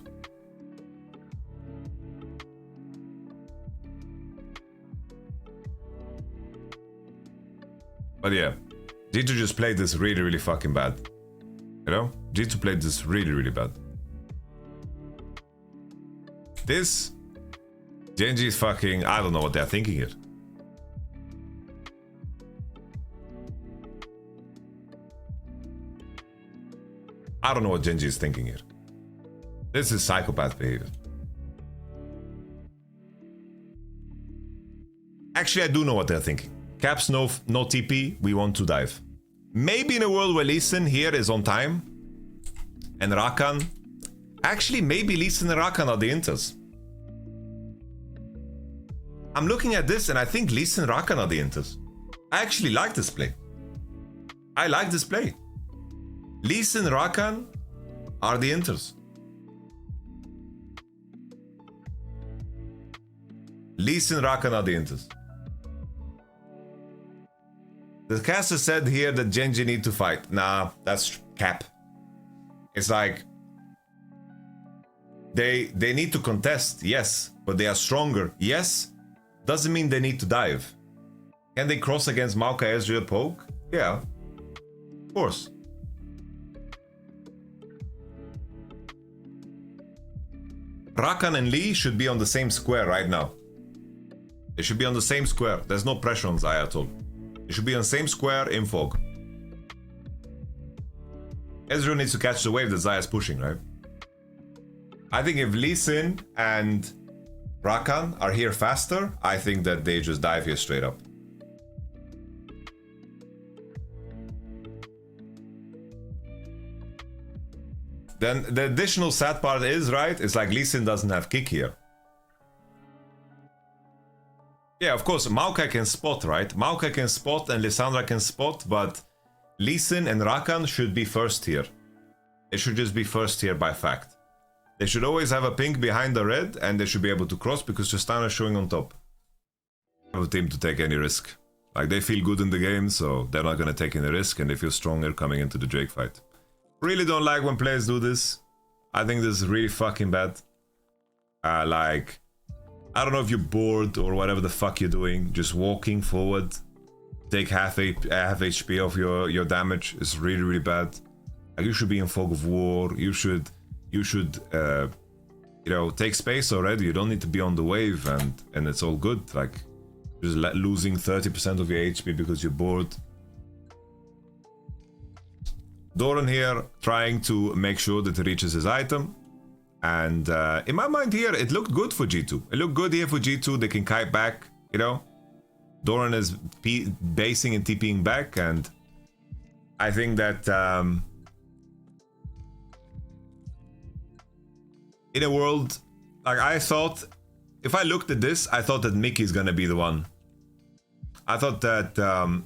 But yeah, G2 just played this really, really fucking bad. You know? G2 played this really, really bad. This... Genji is fucking... I don't know what they're thinking here. I don't know what Genji is thinking here. This is psychopath behavior. Actually, I do know what they're thinking. Caps no TP, we want to dive. Maybe in a world where Lee Sin here is on time. And Rakan. Actually, maybe Lee Sin and Rakan are the inters. I'm looking at this and I think Lee Sin and Rakan are the inters. I actually like this play. I like this play. Lee Sin and Rakan are the inters. Lee Sin and Rakan are the inters. The caster said here that Genji need to fight. Nah, that's cap. It's like they need to contest, yes, but they are stronger, yes. Doesn't mean they need to dive. Can they cross against Maokai, Ezreal, Poke? Yeah, of course. Rakan and Lee should be on the same square right now. They should be on the same square. There's no pressure on Zaya at all. They should be on the same square in fog. Ezreal needs to catch the wave that Zaya is pushing, right? I think if Lee Sin and Rakan are here faster, I think that they just dive here straight up. Then the additional sad part is, right, it's like Lee Sin doesn't have kick here. Yeah, of course, Maokai can spot, right? Maokai can spot and Lissandra can spot, but Lee Sin and Rakan should be first here. They should just be first here by fact. They should always have a pink behind the red, and they should be able to cross because Tristana is showing on top. Have a team to take any risk. Like, they feel good in the game, so they're not gonna take any risk, and they feel stronger coming into the Drake fight. Really don't like when players do this. I think this is really fucking bad. Like, I don't know if you're bored or whatever the fuck you're doing. Just walking forward, take half HP off your damage is really, really bad. Like, you should be in Fog of War. You should, you know, take space already. You don't need to be on the wave, and it's all good. Like, just losing 30% of your HP because you're bored. Doran here trying to make sure that he reaches his item. And in my mind here, it looked good for G2. It looked good here for G2. They can kite back, you know. Doran is basing and TPing back, and I think that in a world, like I thought, if I looked at this, I thought that Mickey's gonna be the one. I thought that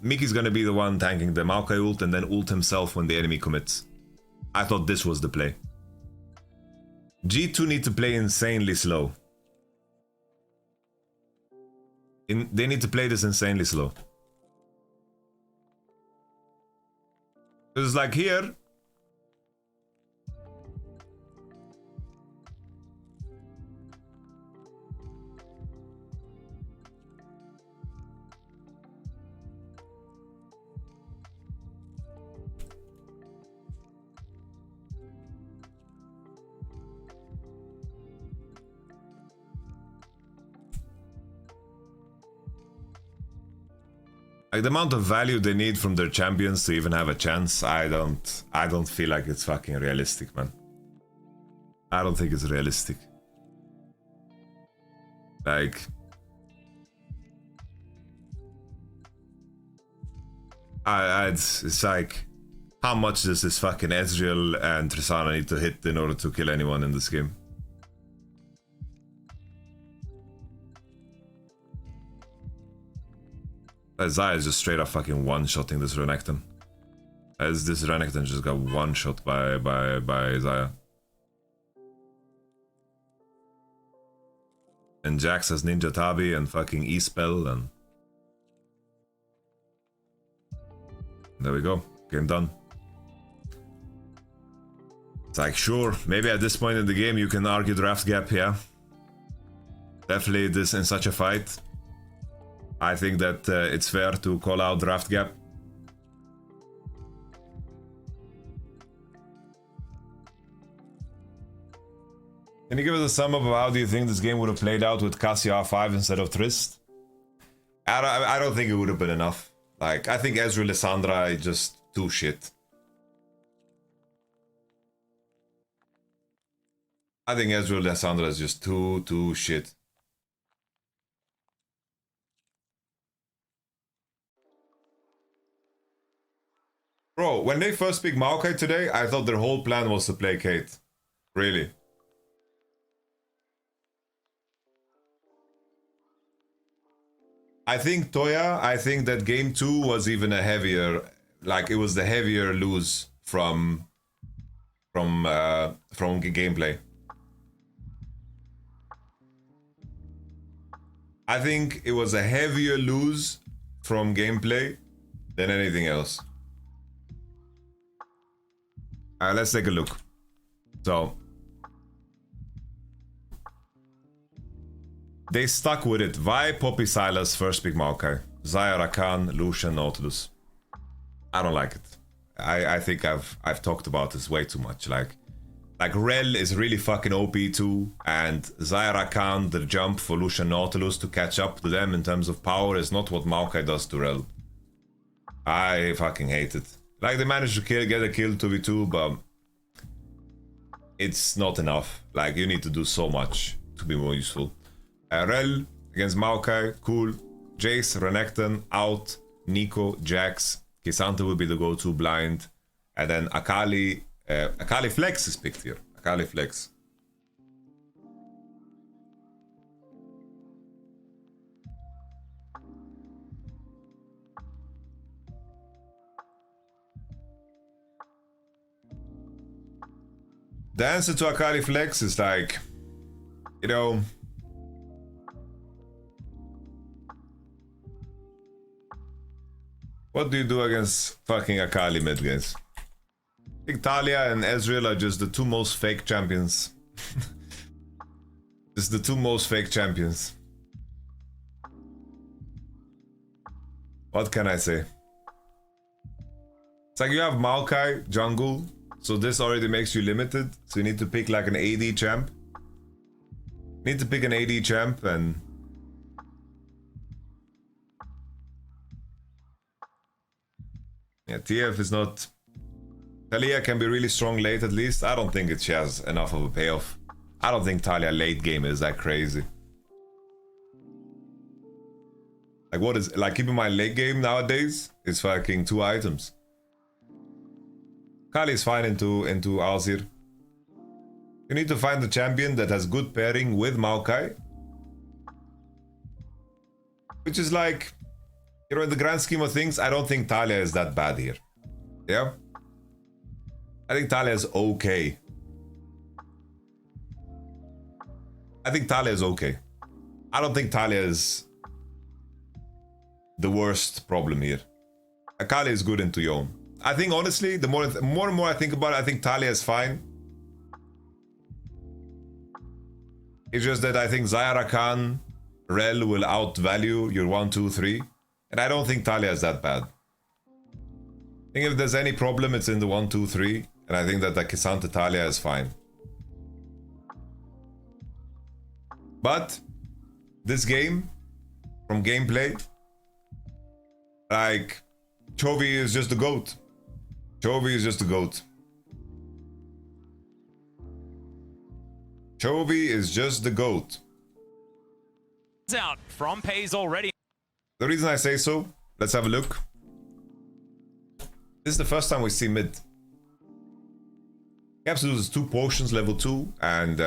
Mickey's gonna be the one tanking the Maokai ult and then ult himself when the enemy commits. I thought this was the play. G2 need to play insanely slow. They need to play this insanely slow. It's like here. Like the amount of value they need from their champions to even have a chance, I don't feel like it's fucking realistic, man. I don't think it's realistic. Like it's like, how much does this fucking Ezreal and Tristana need to hit in order to kill anyone in this game? Zaya is just straight up fucking one-shotting this Renekton. As this Renekton just got one-shot by Zaya. And Jax has Ninja Tabi and fucking E-Spell and... There we go. Game done. It's like, sure, maybe at this point in the game you can argue draft gap, yeah. Definitely this in such a fight. I think that it's fair to call out draft gap. Can you give us a sum up of how do you think this game would have played out with Cassie R5 instead of Trist? I don't think it would have been enough. Like, I think Ezreal Lissandra is just too shit. I think Ezreal Lissandra is just too shit. Bro, when they first picked Maokai today, I thought their whole plan was to play Kate. Really. I think Toya, I think that game 2 was even a heavier, like it was the heavier lose from gameplay. I think it was a heavier lose from gameplay than anything else. Let's take a look. So they stuck with it. Vi, Poppy, Sylas, first pick Maokai. Xayah, Rakan, Lucian, Nautilus. I don't like it. I think I've talked about this way too much. Like Rel is really fucking OP too, and Xayah, Rakan, the jump for Lucian, Nautilus to catch up to them in terms of power is not what Maokai does to Rel. I fucking hate it. Like, they managed to get a kill 2v2, but it's not enough. Like, you need to do so much to be more useful. Rel against Maokai, cool. Jace, Renekton, out. Nico, Jax. Kisanta will be the go-to blind. And then Akali. Akali Flex is picked here. Akali Flex. The answer to Akali Flex is like, you know, what do you do against fucking Akali mid games? I think Talia and Ezreal are just the two most fake champions. Just the two most fake champions. What can I say? It's like you have Maokai, jungle. So this already makes you limited. So you need to pick like an AD champ. Need to pick an AD champ and... Yeah, TF is not... Talia can be really strong late at least. I don't think she has enough of a payoff. I don't think Talia late game is that crazy. Like what is... Like keeping my late game nowadays is fucking 2 items. Kali is fine into Alzir. You need to find a champion that has good pairing with Maokai. Which is like, you know, in the grand scheme of things, I don't think Talia is that bad here. Yeah? I think Talia is okay. I think Talia is okay. I don't think Talia is the worst problem here. Akali is good into Yone. I think honestly, the more and more I think about it, I think Talia is fine. It's just that I think Zyra Rel will outvalue your 1, 2, 3. And I don't think Talia is that bad. I think if there's any problem, it's in the 1, 2, 3. And I think that the Kisante Talia is fine. But this game, from gameplay, like, Chovy is just the GOAT. Chovy is just the GOAT. Chovy is just the GOAT. It's out from Pays already. The reason I say so, let's have a look. This is the first time we see mid. Caps loses 2 potions, level 2, and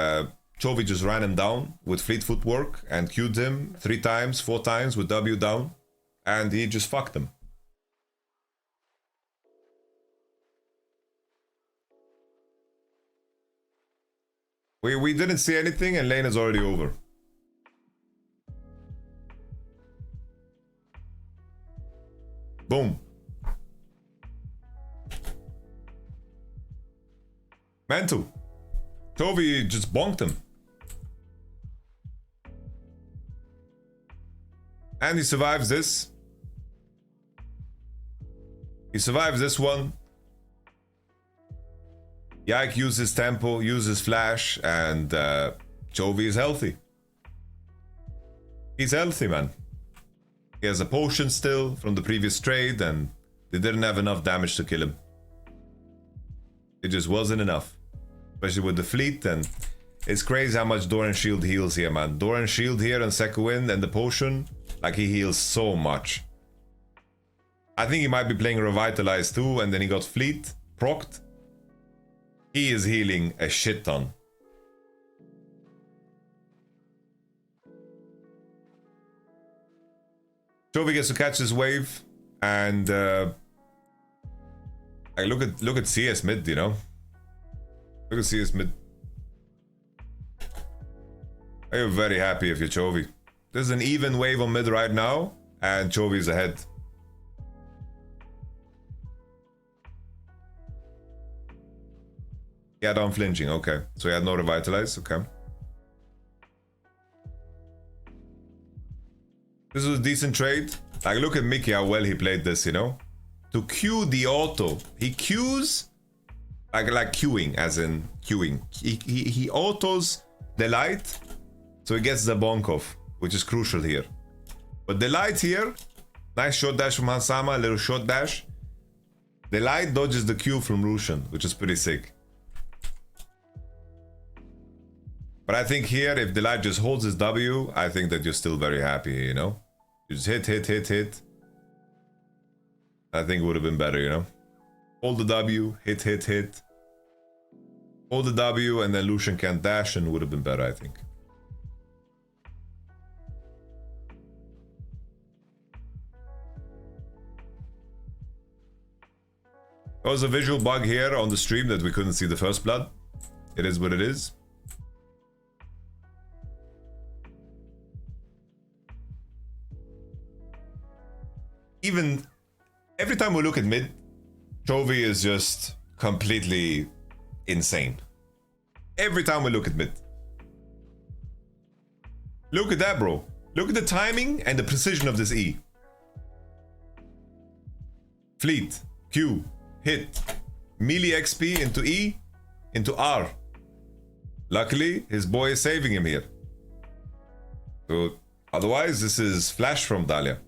Chovy just ran him down with fleet footwork and Q'd him 3 times, 4 times with W down, and he just fucked him. We didn't see anything and lane is already over. Boom. Mantu. Chovy just bonked him. And he survives this. He survives this one. Yike uses tempo, uses flash, and Chovy is healthy. He's healthy, man. He has a potion still from the previous trade, and they didn't have enough damage to kill him. It just wasn't enough. Especially with the fleet, and it's crazy how much Doran Shield heals here, man. Doran Shield here and Second Wind and the potion, like he heals so much. I think he might be playing Revitalize too, and then he got fleet procced. He is healing a shit ton. Chovy gets to catch this wave, and I look at CS mid, you know. Look at CS mid. I'm very happy if you're Chovy. There's an even wave on mid right now, and Chovy is ahead. He had unflinching, okay. So he had no revitalize, okay. This was a decent trade. Like, look at Mickey, how well he played this, you know? To Q the auto. He Qs, like queuing, as in queuing. He autos the light, so he gets the bonk off, which is crucial here. But the light here, nice short dash from Hansama, a little short dash. The light dodges the Q from Lucian, which is pretty sick. But I think here, if the light just holds his W, I think that you're still very happy, you know? You just hit. I think it would have been better, you know? Hold the W, hit. Hold the W, and then Lucian can't dash, and would have been better, I think. There was a visual bug here on the stream that we couldn't see the first blood. It is what it is. Even every time we look at mid, Chovy is just completely insane. Every time we look at mid. Look at that, bro. Look at the timing and the precision of this E. Fleet, Q, hit, melee XP into E, into R. Luckily, his boy is saving him here. So, otherwise, this is flash from Dahlia.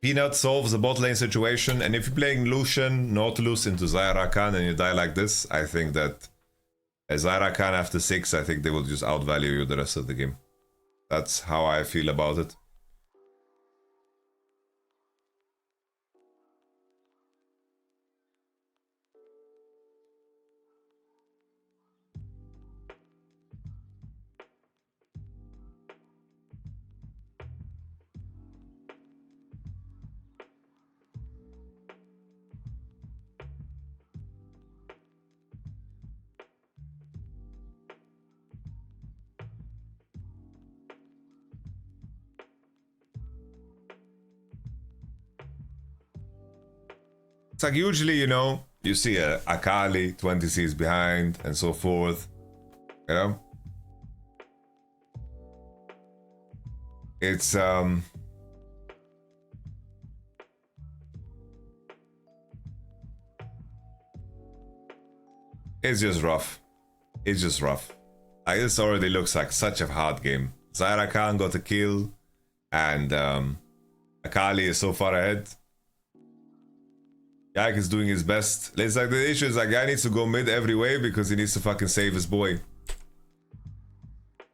Peanut solves the bot lane situation, and if you're playing Lucian, Nautilus into Zyra Khan and you die like this, I think that as Zyra Khan after 6, I think they will just outvalue you the rest of the game. That's how I feel about it. It's like usually, you know, you see a Akali 20 Cs behind and so forth, you know? It's just rough. It's just rough. Like, this already looks like such a hard game. Zyra Khan got a kill, and Akali is so far ahead. Yak is doing his best. It's like the issue is like guy needs to go mid every way because he needs to fucking save his boy.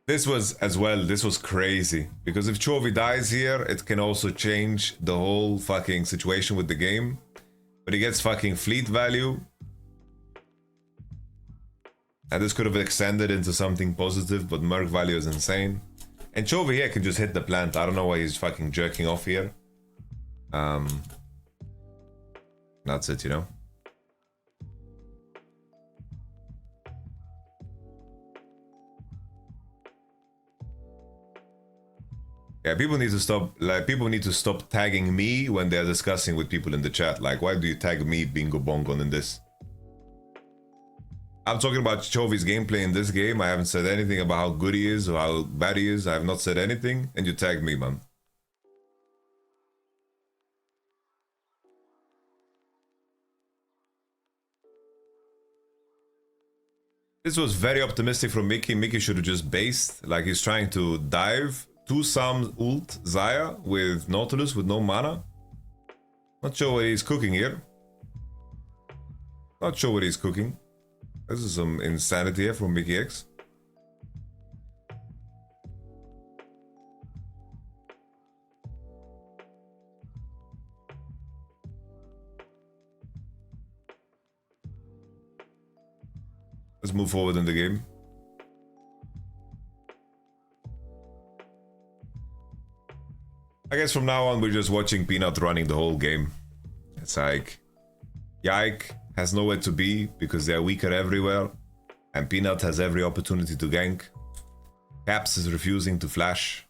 This was as well, this was crazy. Because if Chovy dies here, it can also change the whole fucking situation with the game. But he gets fucking fleet value. And this could have extended into something positive, but Merc value is insane. And Chovy here can just hit the plant. I don't know why he's fucking jerking off here. That's it, you know? Yeah, people need to stop, like, people need to stop tagging me when they're discussing with people in the chat. Like, why do you tag me, Bingo Bongo, in this? I'm talking about Chovy's gameplay in this game. I haven't said anything about how good he is or how bad he is. I have not said anything, and you tag me, man. This was very optimistic from Mickey. Mickey should have just based. Like, he's trying to dive to some ult Zaya with Nautilus with no mana. Not sure what he's cooking here. Not sure what he's cooking. This is some insanity here from Mickey X. Let's move forward in the game. I guess from now on we're just watching Peanut running the whole game. It's like Yike has nowhere to be because they're weaker everywhere, and Peanut has every opportunity to gank. Caps is refusing to flash,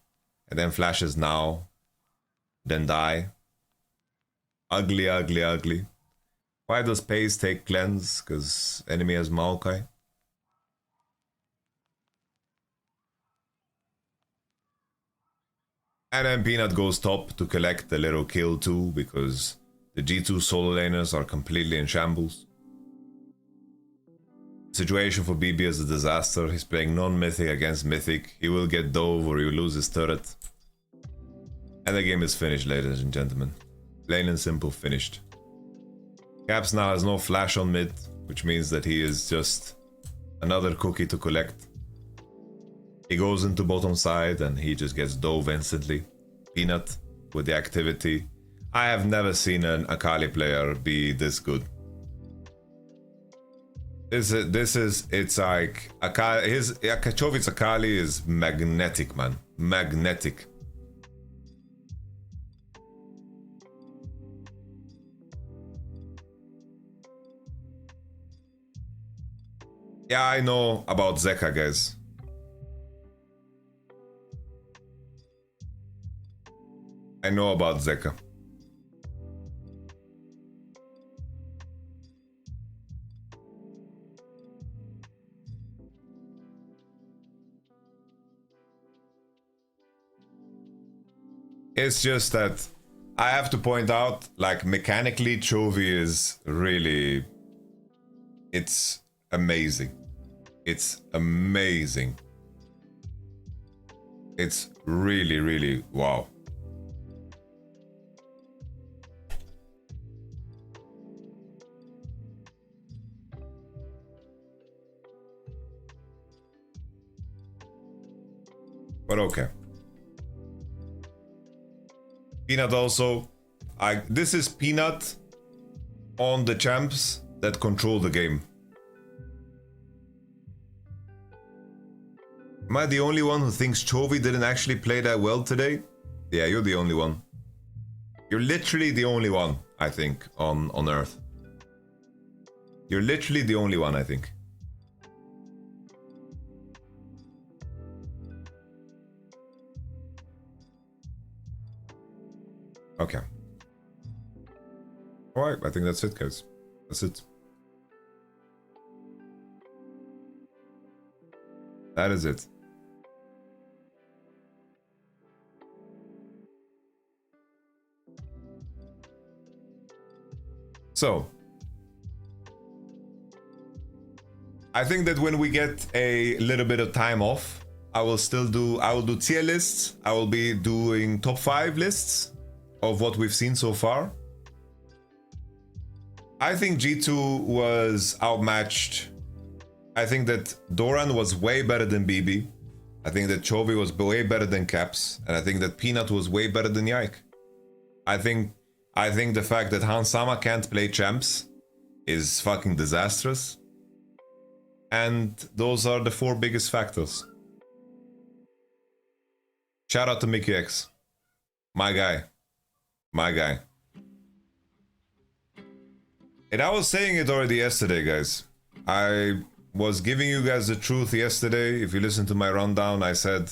and then flashes now, then die. Ugly, ugly, ugly. Why does Pace take cleanse? Because enemy has Maokai. And then Peanut goes top to collect the little kill too, because the G2 solo laners are completely in shambles. Situation for BB is a disaster. He's playing non-mythic against mythic. He will get dove or he will lose his turret. And the game is finished, ladies and gentlemen. Plain and simple, finished. Caps now has no flash on mid, which means that he is just another cookie to collect. He goes into bottom side and he just gets dove instantly. Peanut with the activity. I have never seen an Akali player be this good. It's like Akali, Chovy's Akali is magnetic, man. Magnetic. Yeah, I know about Zeka, guys. I know about Zeka. It's just that I have to point out, like, mechanically, Chovy is really... It's amazing. It's amazing. It's really, really wow. But okay. Peanut also, this is Peanut on the champs that control the game. Am I the only one who thinks Chovy didn't actually play that well today? Yeah, you're the only one. You're literally the only one, I think, on Earth. You're literally the only one, I think. Okay. All right, I think that's it, guys. That's it. That is it. So, I think that when we get a little bit of time off, I will do tier lists. I will be doing top 5 lists of what we've seen so far. I think G2 was outmatched. I think that Doran was way better than BB. I think that Chovy was way better than Caps. And I think that Peanut was way better than Yike. I think the fact that Hansama can't play champs is fucking disastrous. And those are the 4 biggest factors. Shout out to Mickey X. My guy. My guy. And I was saying it already yesterday, guys. I was giving you guys the truth yesterday. If you listen to my rundown, I said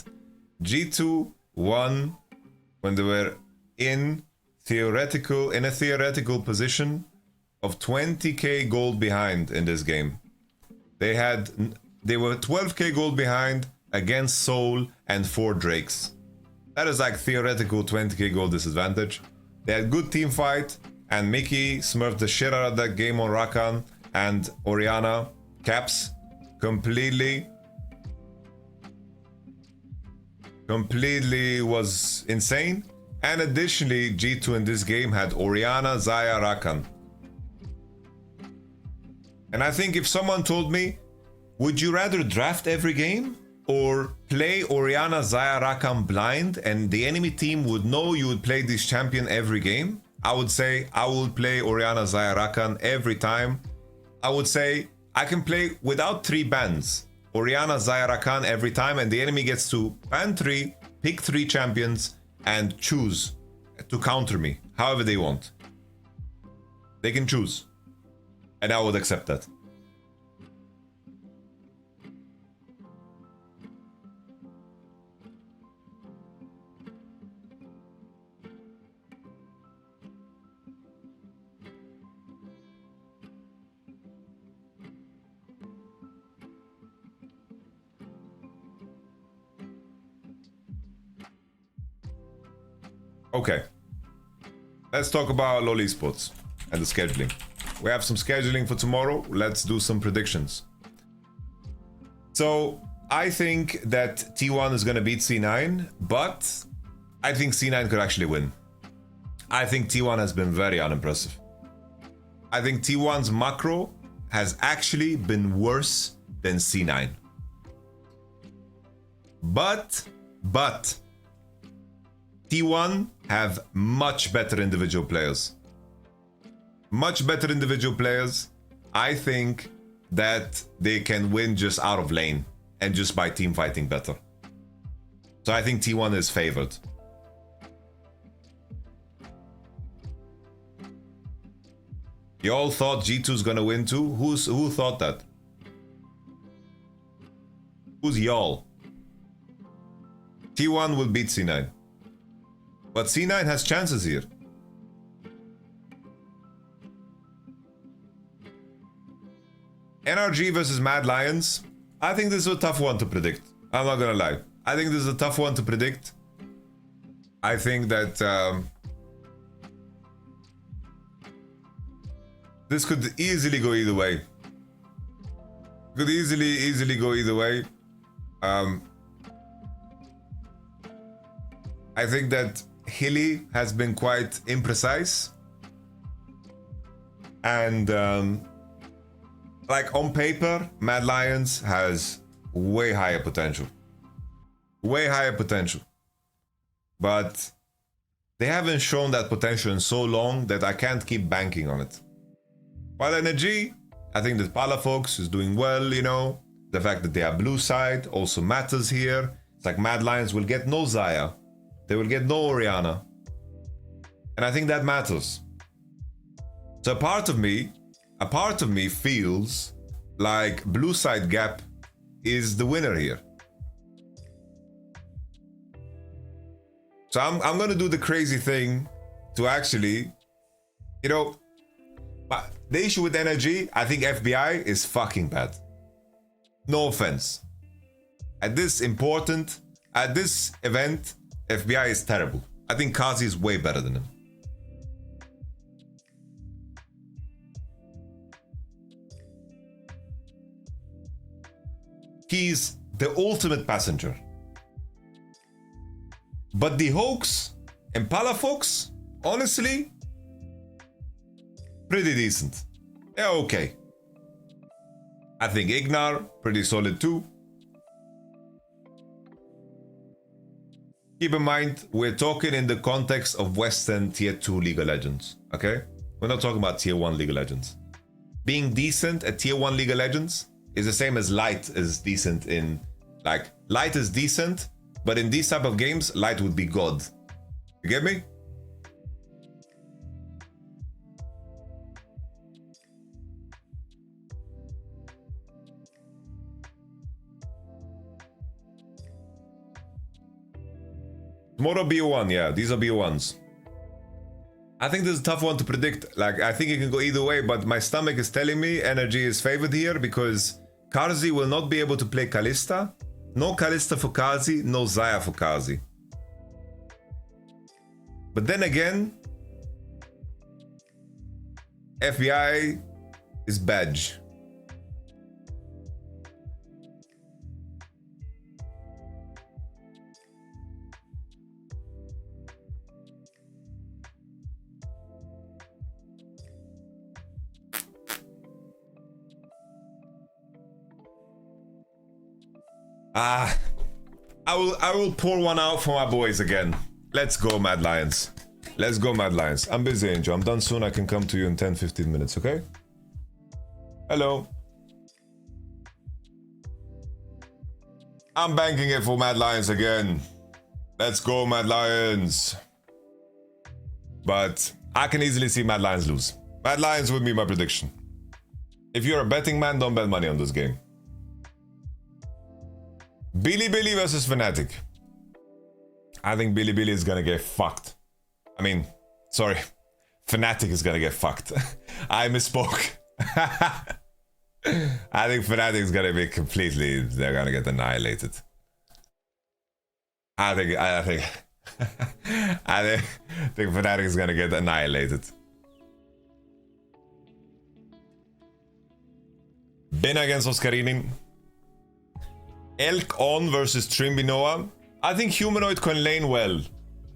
G2 won when they were in a theoretical position of 20k gold behind in this game. They were 12k gold behind against Soul and 4 Drakes. That is like theoretical 20k gold disadvantage. They had good team fight, and Mickey smurfed the shit out of that game on Rakan, and Orianna Caps completely was insane. And additionally, G2 in this game had Orianna, Xayah, Rakan. And I think if someone told me, would you rather draft every game or play Orianna, Xayah, Rakan blind and the enemy team would know you would play this champion every game? I would say I would play Orianna, Xayah, Rakan every time. I would say I can play without 3 bans. Orianna, Xayah, Rakan every time, and the enemy gets to ban 3, pick 3 champions, and choose to counter me however they want. They can choose. And I would accept that. Okay, let's talk about LoL Esports and the scheduling. We have some scheduling for tomorrow. Let's do some predictions. So I think that T1 is going to beat C9, but I think C9 could actually win. I think T1 has been very unimpressive. I think T1's macro has actually been worse than C9. But T1 have much better individual players. Much better individual players. I think that they can win just out of lane and just by team fighting better. So I think T1 is favored. Y'all thought G2's gonna win too? Who thought that? Who's y'all? T1 will beat C9. But C9 has chances here. NRG versus Mad Lions. I think this is a tough one to predict. I'm not gonna lie. I think this is a tough one to predict. I think that this could easily go either way. Could easily go either way. I think that Hilly has been quite imprecise. And like on paper, Mad Lions has way higher potential. Way higher potential. But they haven't shown that potential in so long that I can't keep banking on it. While NRG, I think that Palafox is doing well, you know. The fact that they are blue side also matters here. It's like Mad Lions will get no Xayah. They will get no Orianna. And I think that matters. So a part of me feels like blue side gap is the winner here. So I'm gonna do the crazy thing to actually, you know, But the issue with energy, I think FBI is fucking bad. No offense. At this event, FBI is terrible. I think Kazi is way better than him. He's the ultimate passenger. But the Hawks and Palafox, honestly, pretty decent. Yeah, okay. I think Ignar, pretty solid too. Keep in mind, we're talking in the context of Western Tier 2 League of Legends, okay? We're not talking about Tier 1 League of Legends. Being decent at Tier 1 League of Legends is the same as Light is decent in... Like, Light is decent, but in these type of games, Light would be God. You get me? Tomorrow BO1, yeah, these are BO1s. I think this is a tough one to predict. Like, I think it can go either way, but my stomach is telling me energy is favored here because Karzi will not be able to play Kalista. No Kalista for Kazi, no Xayah for Kazi. But then again, FBI is badge. I will pour one out for my boys again. Let's go, Mad Lions. Let's go, Mad Lions. I'm busy, Angel. I'm done soon. I can come to you in 10-15 minutes, okay? Hello. I'm banking it for Mad Lions again. Let's go, Mad Lions. But I can easily see Mad Lions lose. Mad Lions would be my prediction. If you're a betting man, don't bet money on this game. Billy versus Fnatic. I think Billy is gonna get fucked. I mean, sorry. Fnatic is gonna get fucked. I misspoke. I think Fnatic is gonna be completely... They're gonna get annihilated. I think Fnatic is gonna get annihilated. Bin against Oscarini. Elk on versus Trimbinoa. I think Humanoid can lane well.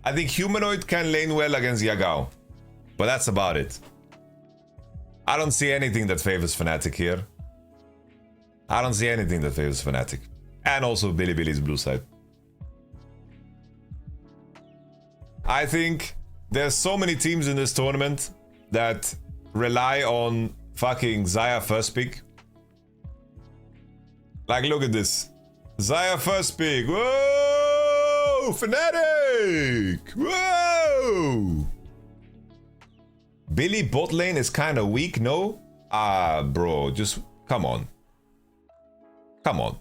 I think Humanoid can lane well against Yagao. But that's about it. I don't see anything that favors Fnatic here. I don't see anything that favors Fnatic. And also Billy's blue side. I think there's so many teams in this tournament that rely on fucking Xayah first pick. Like, look at this. Xayah first pick. Whoa! Fnatic! Whoa! Billy bot lane is kind of weak, no? Bro, just come on. Come on.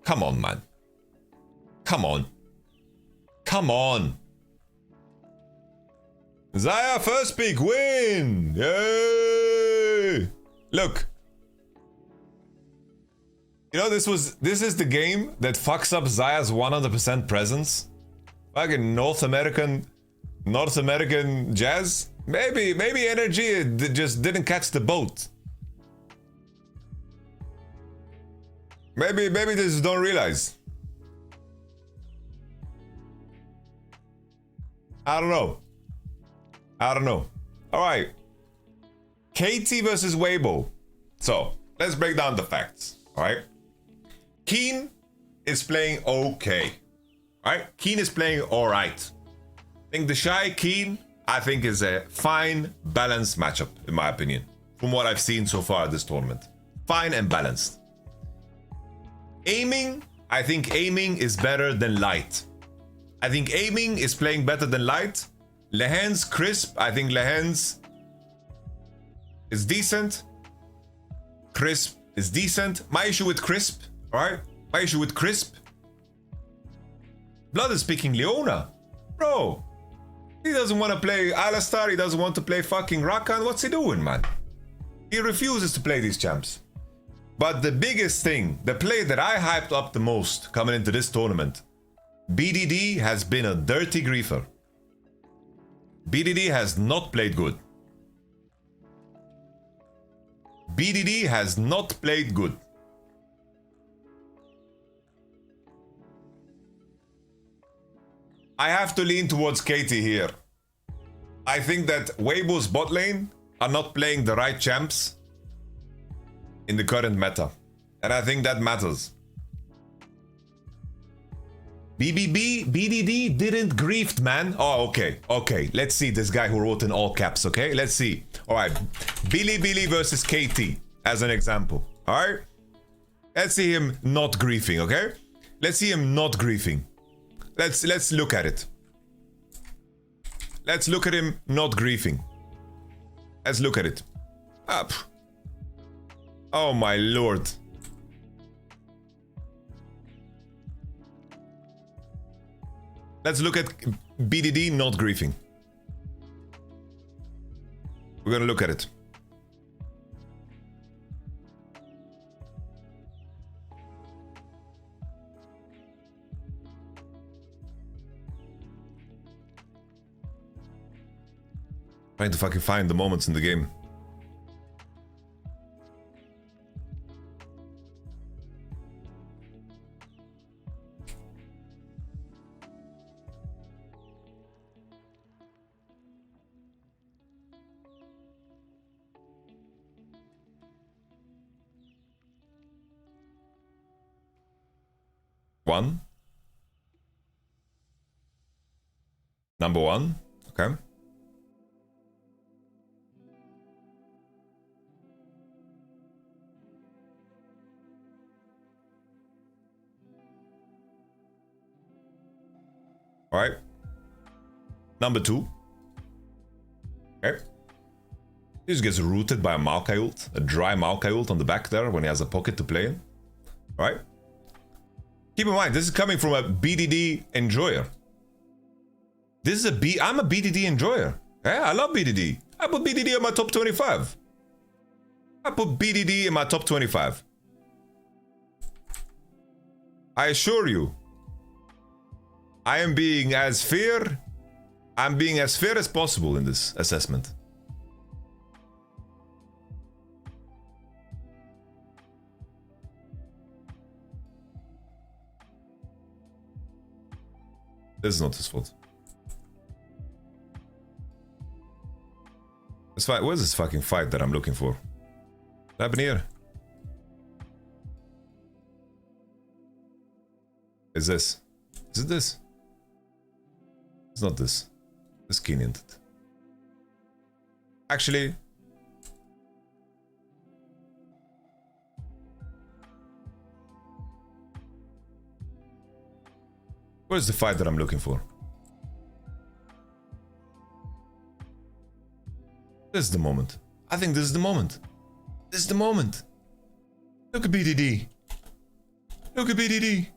Come on, man. Come on. Come on. Xayah first pick win! Yay! Look. You know, this is the game that fucks up Xayah's 100% presence. Fucking North American jazz. Maybe energy just didn't catch the boat. Maybe they just don't realize. I don't know. All right. KT versus Weibo. So let's break down the facts. All right. Keen is playing okay. Right? Keen is playing alright. I think the Shy Keen, I think, is a fine, balanced matchup, in my opinion. From what I've seen so far this tournament. Fine and balanced. Aiming, I think aiming is better than Light. I think aiming is playing better than Light. Lehen's crisp, I think Lehen's is decent. Crisp is decent. My issue with crisp, alright? My issue with crisp. Blood is picking Leona. Bro. He doesn't want to play Alistar. He doesn't want to play fucking Rakan. What's he doing, man? He refuses to play these champs. But the biggest thing, the play that I hyped up the most coming into this tournament, BDD has been a dirty griefer. BDD has not played good. BDD has not played good. I have to lean towards Katie here. I think that Weibo's bot lane are not playing the right champs in the current meta. And I think that matters. BDD didn't griefed, man. Oh, okay. Okay, let's see this guy who wrote in all caps, okay? Let's see. All right, Billy versus KT as an example, all right? Let's see him not griefing, okay? Let's see him not griefing. Let's look at it. Let's look at him not griefing. Let's look at it. Up. Oh my lord. Let's look at BDD not griefing. We're gonna look at it. Trying to fucking find the moments in the game. One. Number one. Okay. All right. Number two. Okay. He just gets rooted by a Maokai ult, a dry Maokai ult on the back there when he has a pocket to play in. All right. Keep in mind, this is coming from a BDD enjoyer. This is I'm a BDD enjoyer. Yeah, I love BDD. I put BDD in my top 25. I put BDD in my top 25. I assure you, I'm being as fair as possible in this assessment. This is not his fault. This fight, what is this fucking fight that I'm looking for? What happened here? Is this? Is it this? It's not this. This Kenyan. Actually, where's the fight that I'm looking for? This is the moment. I think this is the moment. This is the moment. Look at BDD. Look at BDD.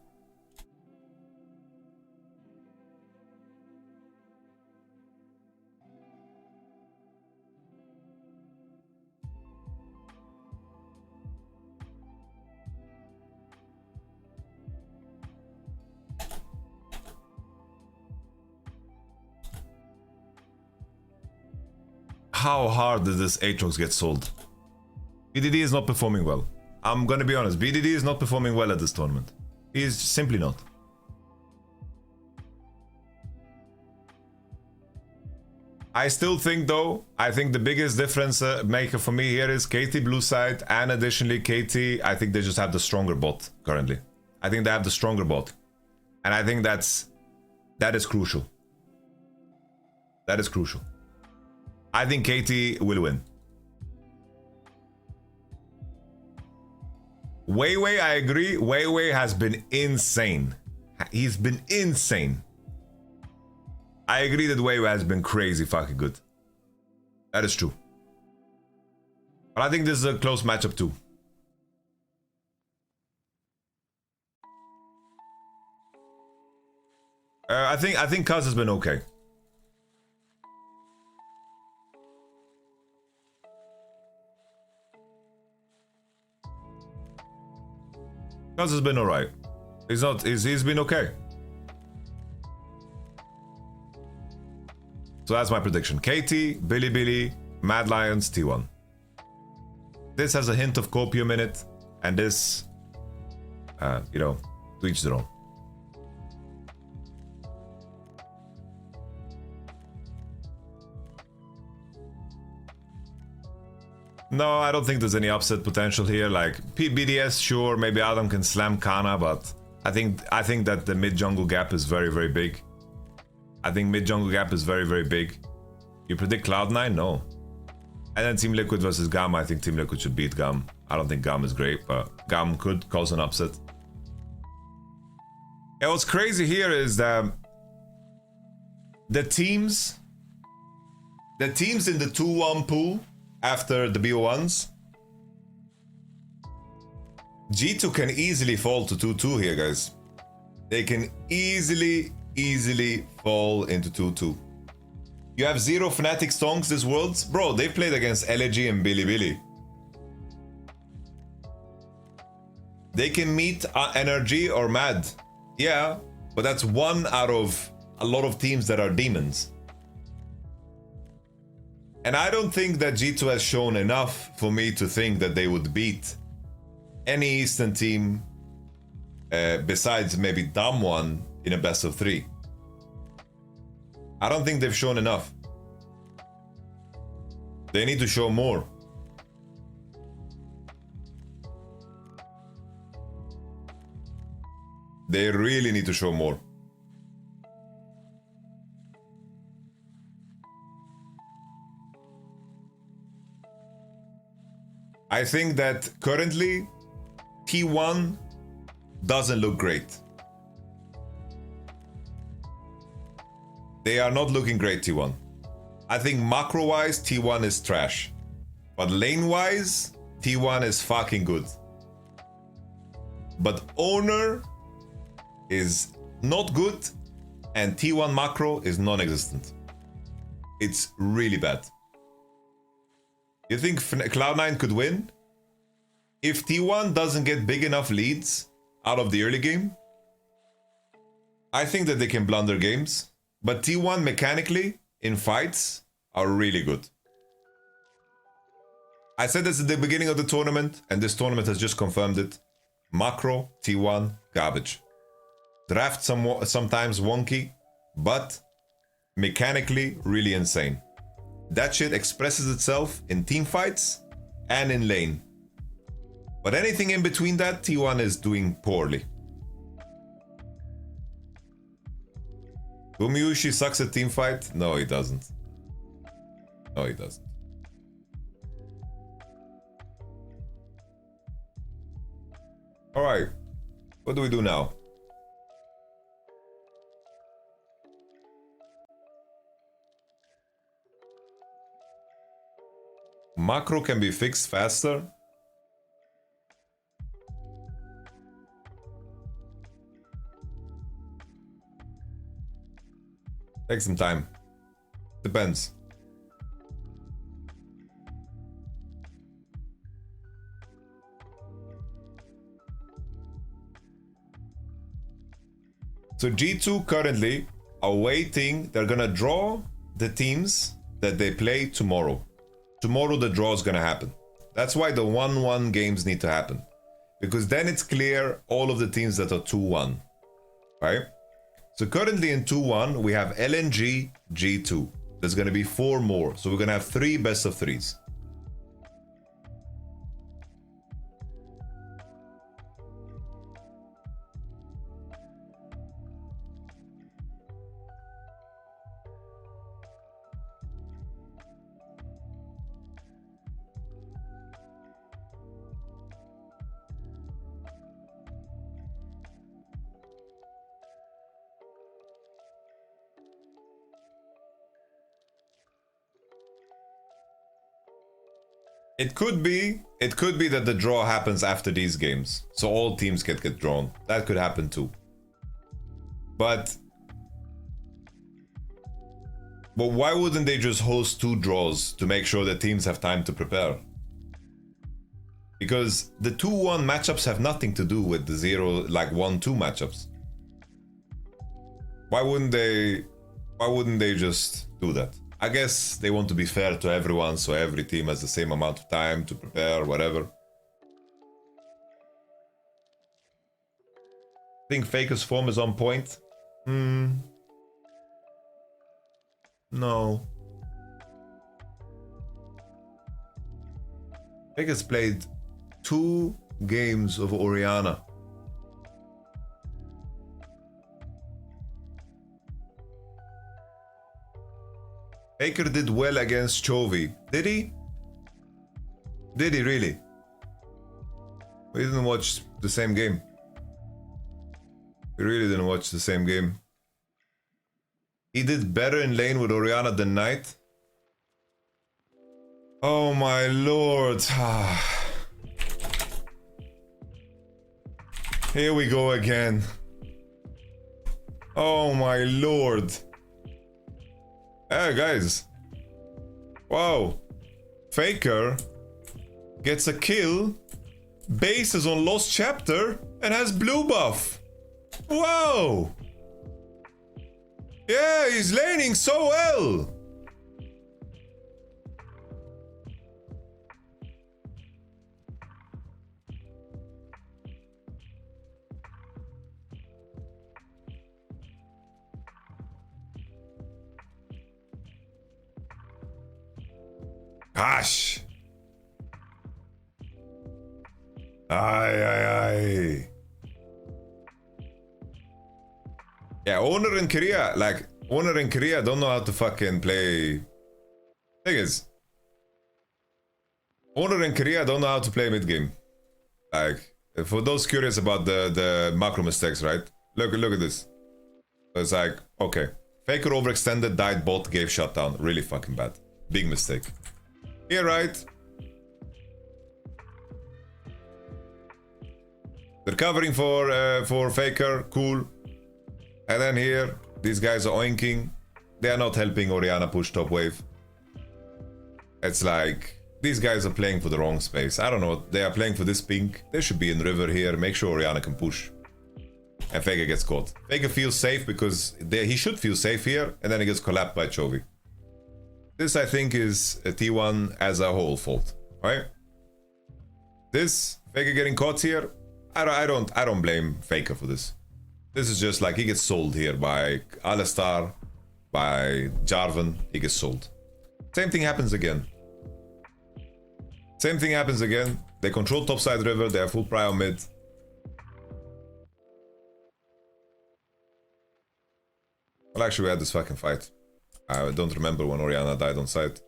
How hard did this Aatrox get sold? BDD is not performing well. I'm gonna be honest, BDD is not performing well at this tournament. He is simply not. I still think though, I think the biggest difference maker for me here is KT blue side, and additionally KT, I think they just have the stronger bot currently. I think they have the stronger bot. And I think that is crucial. That is crucial. I think KT will win. Weiwei, I agree. Weiwei has been insane. He's been insane. I agree that Weiwei has been crazy fucking good. That is true. But I think this is a close matchup too. I think Kaz has been okay. Cuz has been alright. He's been okay. So that's my prediction. KT, Billy, Mad Lions, T1. This has a hint of copium in it, and this, you know, to each their own. No, I don't think there's any upset potential here. Like BDS, sure, maybe Adam can slam Kana, but I think that the mid jungle gap is very, very big. I think mid jungle gap is very, very big. You predict Cloud9? No. And then Team Liquid versus Gam. I think Team Liquid should beat Gam. I don't think Gam is great, but Gam could cause an upset. And what's crazy here is that the teams in the 2-1 pool after the BO1s, G2 can easily fall to 2-2 here, guys. They can easily fall into 2-2. You have 0 Fnatic Stonks this Worlds? Bro, they played against LG and Billy. They can meet NRG or Mad. Yeah, but that's one out of a lot of teams that are demons. And I don't think that G2 has shown enough for me to think that they would beat any Eastern team besides maybe Damwon in a best of 3. I don't think they've shown enough. They need to show more. They really need to show more. I think that currently T1 doesn't look great. They are not looking great, T1. I think macro-wise, T1 is trash. But lane-wise, T1 is fucking good. But owner is not good, and T1 macro is non-existent. It's really bad. You think Cloud9 could win? If T1 doesn't get big enough leads out of the early game, I think that they can blunder games. But T1 mechanically, in fights, are really good. I said this at the beginning of the tournament, and this tournament has just confirmed it. Macro, T1, garbage. Draft sometimes wonky, but mechanically really insane. That shit expresses itself in team fights and in lane. But anything in between that, T1 is doing poorly. Gumiushi sucks at team fight? No, he doesn't. No, he doesn't. Alright. What do we do now? Macro can be fixed faster. Take some time. Depends. So G2 currently are waiting. They're gonna draw the teams that they play tomorrow. Tomorrow the draw is gonna happen. That's why the 1-1 games need to happen. Because then it's clear all of the teams that are 2-1. Right? So currently in 2-1 we have LNG, G2. There's gonna be 4 more. So we're gonna have 3 best of 3s. It could be that the draw happens after these games. So all teams get drawn. That could happen too. But why wouldn't they just host 2 draws to make sure that teams have time to prepare? Because the 2-1 matchups have nothing to do with the 0, like 1-2 matchups. Why wouldn't they just do that? I guess they want to be fair to everyone, so every team has the same amount of time to prepare, whatever. I think Faker's form is on point. No. Faker's played 2 games of Orianna. Faker did well against Chovy. Did he? Did he really? We didn't watch the same game. We really didn't watch the same game. He did better in lane with Orianna than Knight. Oh my lord. Here we go again. Oh my lord. Hey guys. Wow. Faker gets a kill, bases on Lost Chapter, and has blue buff. Wow. Yeah, he's laning so well. Gosh. Aye. Yeah, Owner in Korea, don't know how to fucking play. Thing is, Owner in Korea don't know how to play mid game. Like, for those curious about the macro mistakes, right? Look at this. It's like, okay, Faker overextended, died bot, gave shutdown. Really fucking bad. Big mistake. Here, right? They're covering for Faker, cool. And then here, these guys are oinking. They are not helping Orianna push top wave. It's like, these guys are playing for the wrong space. I don't know, they are playing for this pink. They should be in river here, make sure Orianna can push. And Faker gets caught. Faker feels safe because he should feel safe here, and then he gets collapsed by Chovy. This, I think, is a T1 as a whole fault, right? This, Faker getting caught here, I don't blame Faker for this. This is just like he gets sold here by Alistar, by Jarvan, he gets sold. Same thing happens again. Same thing happens again. They control topside river, they have full prio mid. Well, actually, we had this fucking fight. I don't remember when Orianna died on site.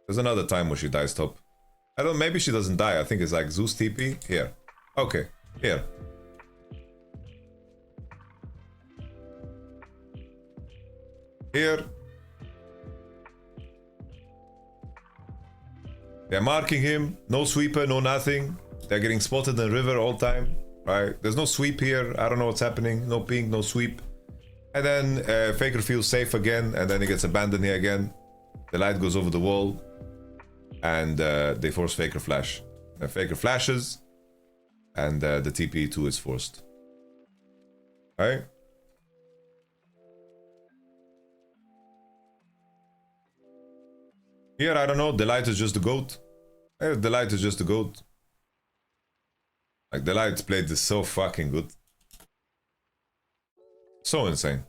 There's another time where she dies top. Maybe she doesn't die. I think it's like Zeus TP. Here. Okay. Here. Here. They're marking him. No sweeper, no nothing. They're getting spotted in river all time. Right? There's no sweep here. I don't know what's happening. No ping, no sweep. And then Faker feels safe again, and then he gets abandoned here again. The light goes over the wall, and they force Faker flash. And Faker flashes, and the TP2 is forced. Alright? Here, I don't know, the light is just the GOAT. The light is just the GOAT. Like, the light played this so fucking good. So insane.